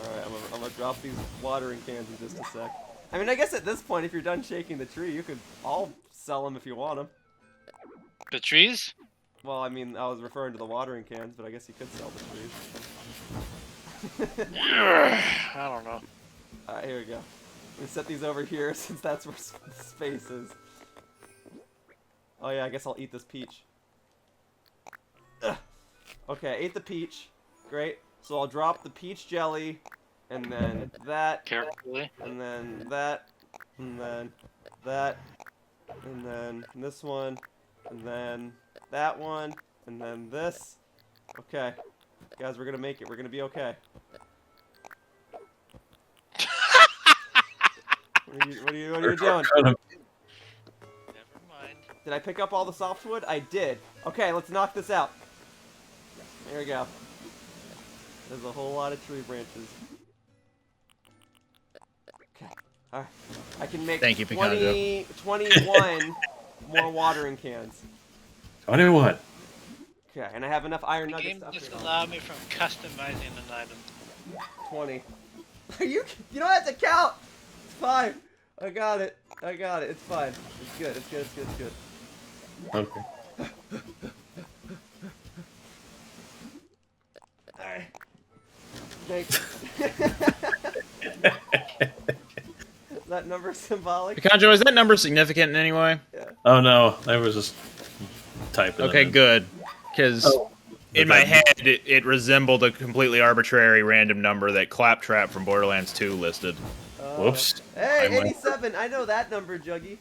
Alright, I'm gonna drop these watering cans in just a sec. I mean, I guess at this point, if you're done shaking the tree, you could all sell them if you want them. The trees? Well, I mean, I was referring to the watering cans, but I guess you could sell the trees. I don't know. Alright, here we go. We set these over here since that's where space is. Oh yeah, I guess I'll eat this peach. Ugh. Okay, I ate the peach. Great. So I'll drop the peach jelly, and then that, Carefully. and then that, and then that, and then this one, and then that one, and then this. Okay. Guys, we're gonna make it. We're gonna be okay. What are you doing? Never mind. Did I pick up all the softwood? I did. Okay, let's knock this out. There we go. There's a whole lot of tree branches. Okay. Alright. I can make Thank you, Pikanjo. 21 more watering cans. 21. Okay, and I have enough iron The nuggets game to upgrade all. disallowed me from customizing an item. 20. You don't have to count! It's fine. I got it. It's fine. It's good. It's good. Okay. Alright. Thanks. Is that number symbolic? Pikanjo, is that number significant in any way? Oh no, I was just typing. Okay, it in. good. Because Oh. in my head, it resembled a completely arbitrary random number that Claptrap from Borderlands 2 listed. Whoops. Hey, I might- 87. I know that number, Juggy.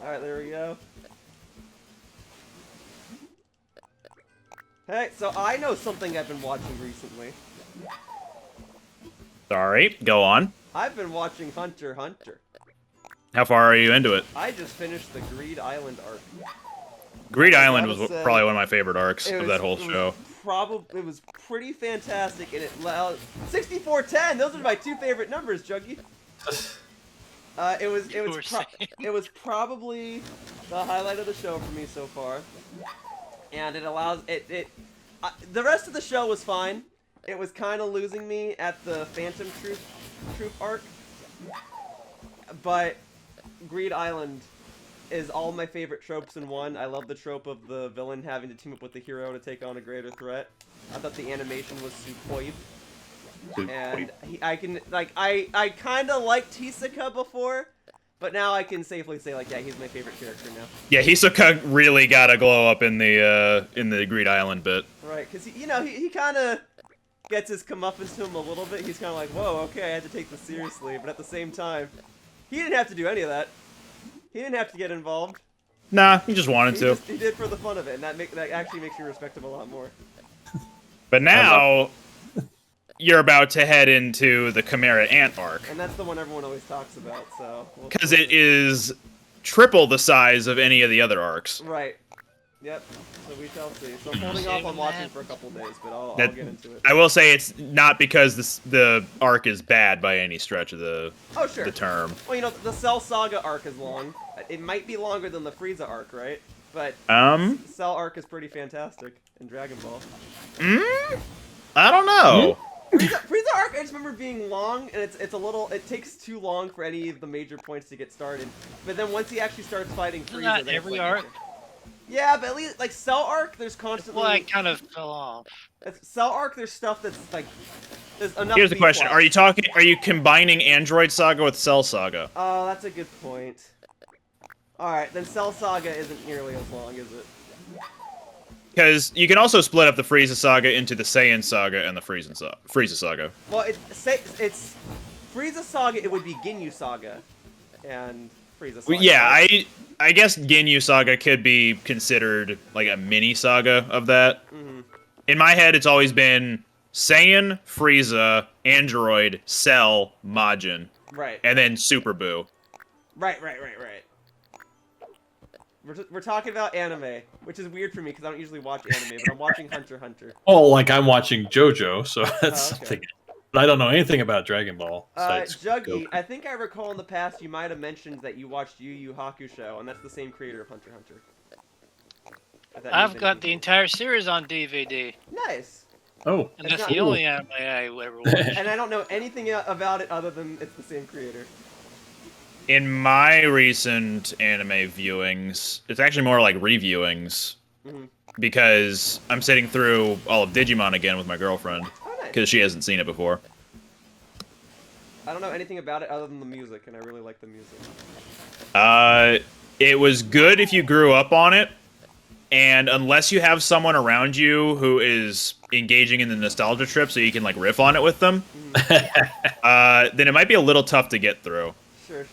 Alright, there we go. Hey, so I know something I've been watching recently. Sorry, go on. I've been watching Hunter x Hunter. How far are you into it? I just finished the Greed Island arc. Greed I Island gotta was say, probably one of my favorite arcs It of was- that whole it was show. It was pretty fantastic, and it 6410. Those are my 2 favorite numbers, Juggy. It was probably the highlight of the show for me so far, and it allows the rest of the show was fine. it was kind of losing me at the Phantom Troop arc. But Greed Island is all my favorite tropes in one. I love the trope of the villain having to team up with the hero to take on a greater threat. I thought the animation was superb. And I kind of liked Hisoka before, but now I can safely say, like, yeah, he's my favorite character now. Yeah, Hisoka really got to glow up in the Greed Island bit. Right, because, he kind of gets his comeuppance to him a little bit. He's kind of like, whoa, okay, I had to take this seriously. But at the same time, he didn't have to do any of that. He didn't have to get involved. Nah, he just wanted to. He did for the fun of it, and that actually makes you respect him a lot more. But now, you're about to head into the Chimera Ant arc. And that's the one everyone always talks about, so... Because it is triple the size of any of the other arcs. Right. Yep. So we shall see. So I'm holding off on watching for a couple days, but I'll get into it. I will say it's not because the arc is bad by any stretch of the term. Well, the Cell Saga arc is long. It might be longer than the Frieza arc, right? But Cell arc is pretty fantastic in Dragon Ball. I don't know. Frieza arc, I just remember being long, and it's a little. It takes too long for any of the major points to get started. But then once he actually starts fighting Frieza, not every arc. Yeah, but at least like Cell arc, there's constantly. Well, I kind of fell off. Cell arc, there's stuff that's like. There's enough. Here's the question: Are you combining Android Saga with Cell Saga? Oh, that's a good point. All right, then Cell Saga isn't nearly as long, is it? Because you can also split up the Frieza Saga into the Saiyan Saga and the Frieza Saga. Well, it's Frieza Saga. It would be Ginyu Saga, and Frieza Saga. Yeah, I guess Ginyu Saga could be considered like a mini saga of that. Mm-hmm. In my head, it's always been Saiyan, Frieza, Android, Cell, Majin. Right. And then Super Buu. Right. We're talking about anime, which is weird for me because I don't usually watch anime, but I'm watching Hunter x Hunter. Oh, like I'm watching JoJo, so that's okay. something. But I don't know anything about Dragon Ball. Juggy, I think I recall in the past you might have mentioned that you watched Yu Yu Hakusho, and that's the same creator of Hunter x Hunter. I've got the entire series on DVD. Nice. Oh. And that's the only anime I ever watched. And I don't know anything about it other than it's the same creator. In my recent anime viewings, it's actually more like reviewings. Mm-hmm. Because I'm sitting through all of Digimon again with my girlfriend. Because she hasn't seen it before. I don't know anything about it other than the music, and I really like the music. It was good if you grew up on it, and unless you have someone around you who is engaging in the nostalgia trip so you can like riff on it with them, then it might be a little tough to get through. Sure.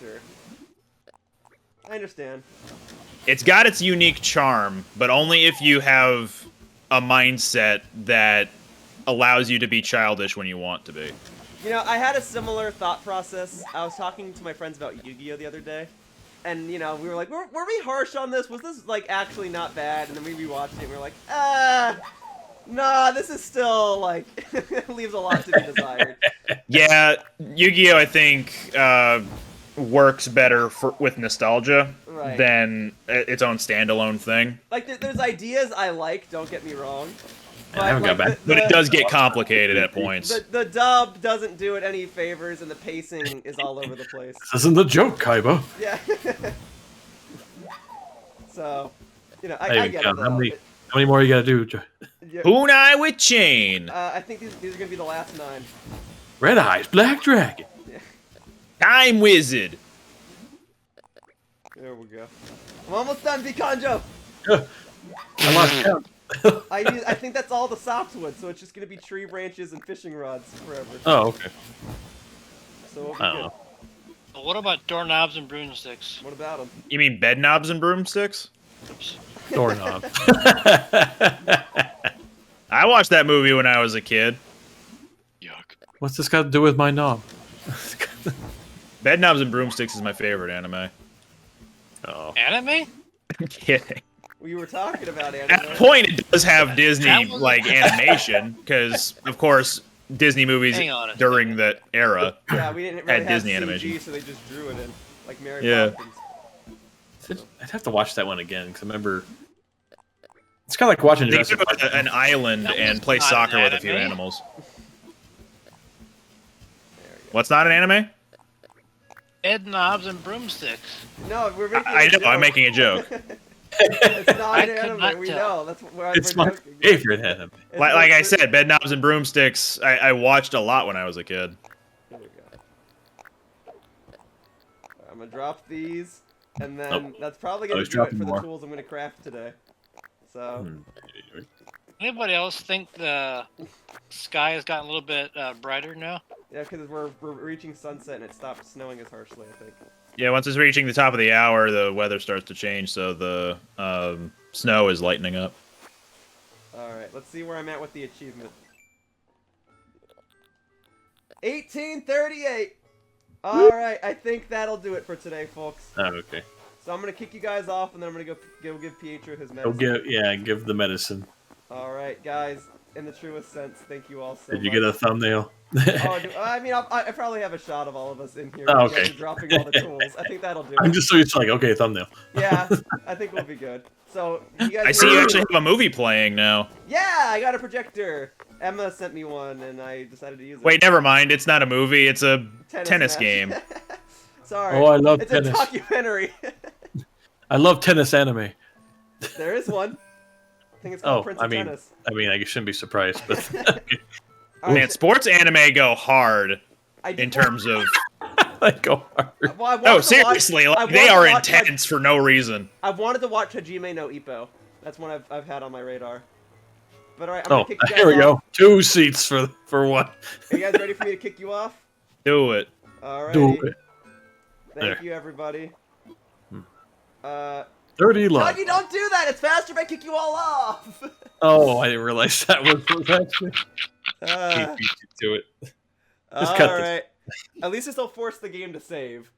I understand. It's got its unique charm, but only if you have a mindset that allows you to be childish when you want to be. I had a similar thought process. I was talking to my friends about Yu-Gi-Oh! The other day, and, we were like, were we harsh on this? Was this, like, actually not bad? And then we rewatched it, and we were like, nah, this is still, like, leaves a lot to be desired. Yeah, Yu-Gi-Oh! I think works better with nostalgia than its own standalone thing. Like, there's ideas I like, don't get me wrong. But, but it does get complicated at points. The dub doesn't do it any favors, and the pacing is all over the place. This isn't a joke, Kaiba. Yeah. So, I get it, though. How many more you gotta do? Yeah. Kunai with chain. I think these are gonna be the last 9. Red Eyes, Black Dragon. Yeah. Time Wizard. There we go. I'm almost done, Pikanjo. I lost count. I think that's all the softwood, so it's just gonna be tree branches and fishing rods forever. Oh, okay. So we'll be good. But what about doorknobs and broomsticks? What about them? You mean bed knobs and broomsticks? Oops. Doorknob. I watched that movie when I was a kid. Yuck. What's this got to do with my knob? Bed knobs and broomsticks is my favorite anime. Oh. Anime? I'm kidding. We were talking about anime. At the point, it does have Disney like animation because, of course, Disney movies during that era Yeah, we didn't really had Disney CG, animation. so they just drew it in, like Mary Yeah. Poppins. I'd have to watch that one again because I remember. It's kind of like watching They Jurassic go Park. to an island That and was play not soccer an with a few anime. animals. What's not an anime? Head knobs and broomsticks. No, we're making. I a know. joke. I'm making a joke. It's not I an could anime. not We tell. know. That's why It's we're my joking. favorite anime. It's Like I for- said, bed knobs and broomsticks. I watched a lot when I was a kid. Here we go. I'm gonna drop these, and then Oh. that's probably I gonna was do it for dropping the more. tools I'm gonna craft today. So. Anybody else think the sky has gotten a little bit brighter now? Yeah, because we're reaching sunset and it stopped snowing as harshly, I think. Yeah, once it's reaching the top of the hour, the weather starts to change, so the snow is lightening up. Alright, let's see where I'm at with the achievement. 1838! Alright, I think that'll do it for today, folks. Oh, okay. So I'm gonna kick you guys off, and then I'm gonna go give Pietro his Go medicine. give the medicine. Alright, guys, in the truest sense, thank you all so much. Did you get a thumbnail? I mean, I probably have a shot of all of us in here. Oh, You guys okay. are dropping all the tools. I think that'll do I'm it. just so used to like, okay, thumbnail. Yeah, I think we'll be good. So, you guys I see you actually have a movie playing now. Yeah, I got a projector. Emma sent me one, and I decided to use it. Wait, never mind. It's not a movie. It's a tennis match. game. Sorry. Oh, I love it's tennis. a documentary. I love tennis anime. There is one. I think it's called Oh, Prince I of mean, Tennis. I shouldn't be surprised, but All right, Man, sports anime go hard I in did- terms of. I go hard. Well, I wanted No, to seriously, watch, I like, they wanted are to watch intense for no reason. I wanted to watch Hajime no Ippo. That's one I've had on my radar. But alright, I'm Oh, gonna kick you guys here we off. go. 2 seats for one. Are you guys ready for me to kick you off? Do it. Alright. Do it. Thank There. you, everybody. 30 love. Dougie, don't do that! It's faster if I kick you all off! Oh, I didn't realize that was actually. Uh, Beat you to it. Just cut this. Alright. At least it'll force the game to save.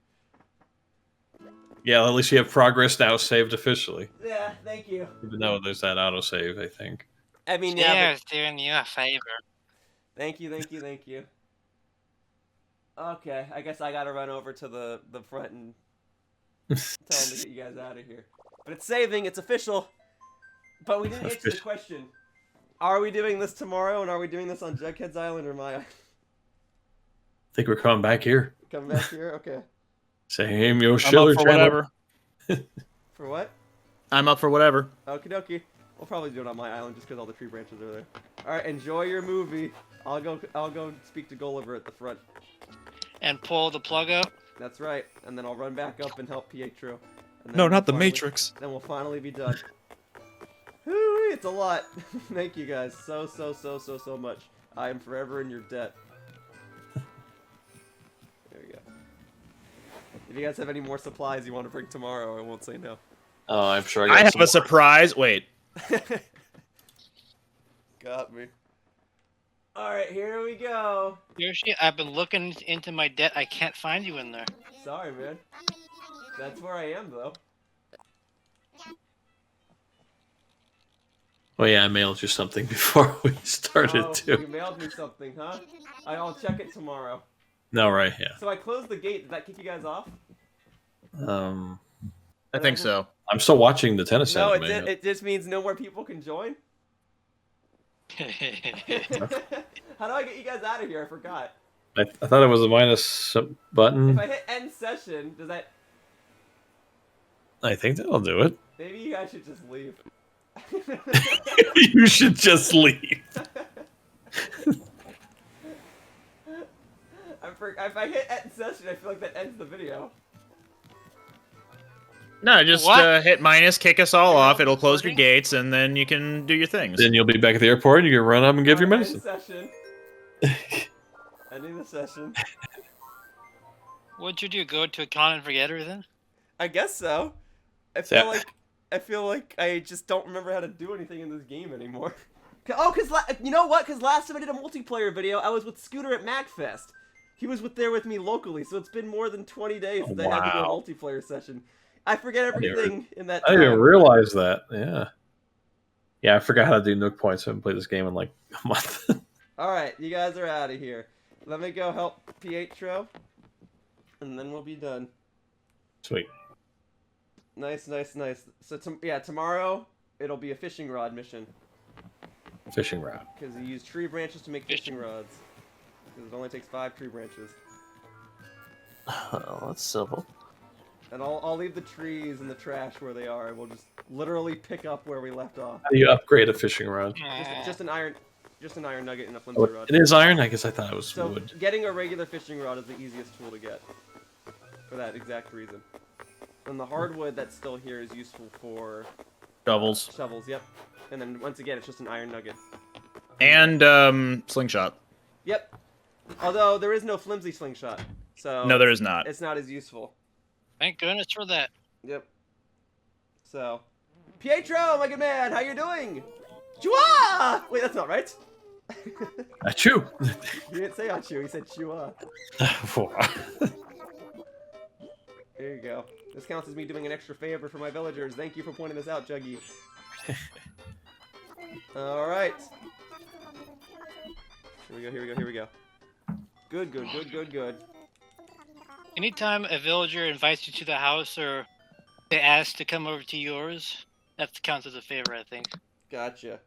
Yeah, at least you have progress now saved officially. Yeah, thank you. Even though there's that autosave, I think. I mean, yeah, Yeah, but it's doing you a favor. thank you. Okay, I guess I gotta run over to the front and tell them to get you guys out of here. But it's saving, it's official. But we didn't answer the Official. question. Are we doing this tomorrow, and are we doing this on Jughead's Island or my island? I think we're coming back here. Come back here? Okay. Same I'm Yoshiller up for channel. whatever. For what? I'm up for whatever. Okie dokie. We'll probably do it on my island just because all the tree branches are there. Alright, enjoy your movie. I'll go speak to Gulliver at the front. And pull the plug out. That's right. And then I'll run back up and help Pietro. And then No, we'll not the finally- Matrix. Then we'll finally be done. Whoo, it's a lot. Thank you guys so much. I am forever in your debt. There we go. If you guys have any more supplies you want to bring tomorrow, I won't say no. Oh, I'm sure I got have some a surprise. Wait. Got me. Alright, here we go. Yoshi, I've been looking into my debt. I can't find you in there. Sorry, man. That's where I am, though. Oh yeah, I mailed you something before we started Oh, too. you mailed me something, huh? I'll check it tomorrow. No, right, yeah. So I closed the gate. Did that kick you guys off? I think so. I'm still watching the tennis No, anime. it just means no more people can join. How do I get you guys out of here? I forgot. I thought it was a minus If button. I hit end session, does that... I think that'll do it. Maybe you guys should just leave. You should just leave. If I hit end session, I feel like that ends the video. No, just What? hit minus, kick us all You're off. not It'll close your recording? gates, and then you can do your things. Then you'll be back at the airport and you can run up and give your Alright, medicine. End session. Ending the session. What'd you do? Go to a con and forget everything? I guess so. I feel like I just don't remember how to do anything in this game anymore. Oh, you know what? Because last time I did a multiplayer video, I was with Scooter at MacFest. He was there with me locally, so it's been more than 20 days since I had to do a Wow. multiplayer session. I forget everything in that I didn't even time. realize that. Yeah. Yeah, I forgot how to do Nook points. I haven't played this game in like a month. Alright, you guys are out of here. Let me go help Pietro, and then we'll be done. Sweet. Nice. So, tomorrow, it'll be a fishing rod mission. Fishing rod. Because you use tree branches to make fishing rods. Because it only takes 5 tree branches. Oh, that's simple. And I'll leave the trees and the trash where they are, and we'll just literally pick up where we left off. How do you upgrade a fishing rod? Just an iron nugget and a flimsy Oh, rod. it is iron? I guess I thought it was So wood. getting a regular fishing rod is the easiest tool to get, for that exact reason. And the hardwood that's still here is useful for Shovels. shovels. Yep. And then once again, it's just an iron nugget. And slingshot. Yep. Although there is no flimsy slingshot, so No, there is not. it's not as useful. Thank goodness for that. Yep. So, Pietro, my good man, how you doing? Chua! Wait, that's not right. Achoo! He didn't say Achu, he said Chua. There you go. This counts as me doing an extra favor for my villagers. Thank you for pointing this out, Juggy. Alright. Here we go, here we go, here we go. Good, good, good, good, good. Anytime a villager invites you to the house or they ask to come over to yours, that counts as a favor, I think. Gotcha.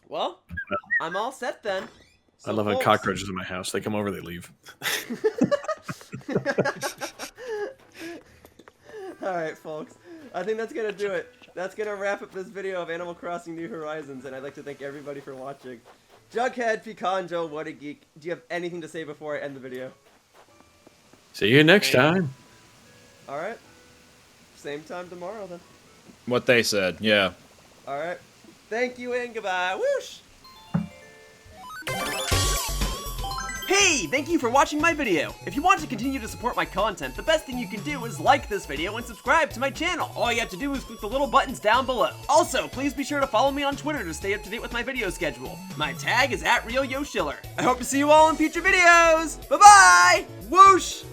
Well, I'm all set then. I love having cockroaches in my house. They come over, they leave. Alright, folks. I think that's gonna do it. That's gonna wrap up this video of Animal Crossing New Horizons, and I'd like to thank everybody for watching. Jughead, Pikanjo, Whattageek, do you have anything to say before I end the video? See you next time. Alright. Same time tomorrow then. What they said, yeah. Alright. Thank you and goodbye. Whoosh! Hey, thank you for watching my video. If you want to continue to support my content, the best thing you can do is like this video and subscribe to my channel. All you have to do is click the little buttons down below. Also, please be sure to follow me on Twitter to stay up to date with my video schedule. My tag is @RealYoshiller. I hope to see you all in future videos. Bye-bye! Whoosh!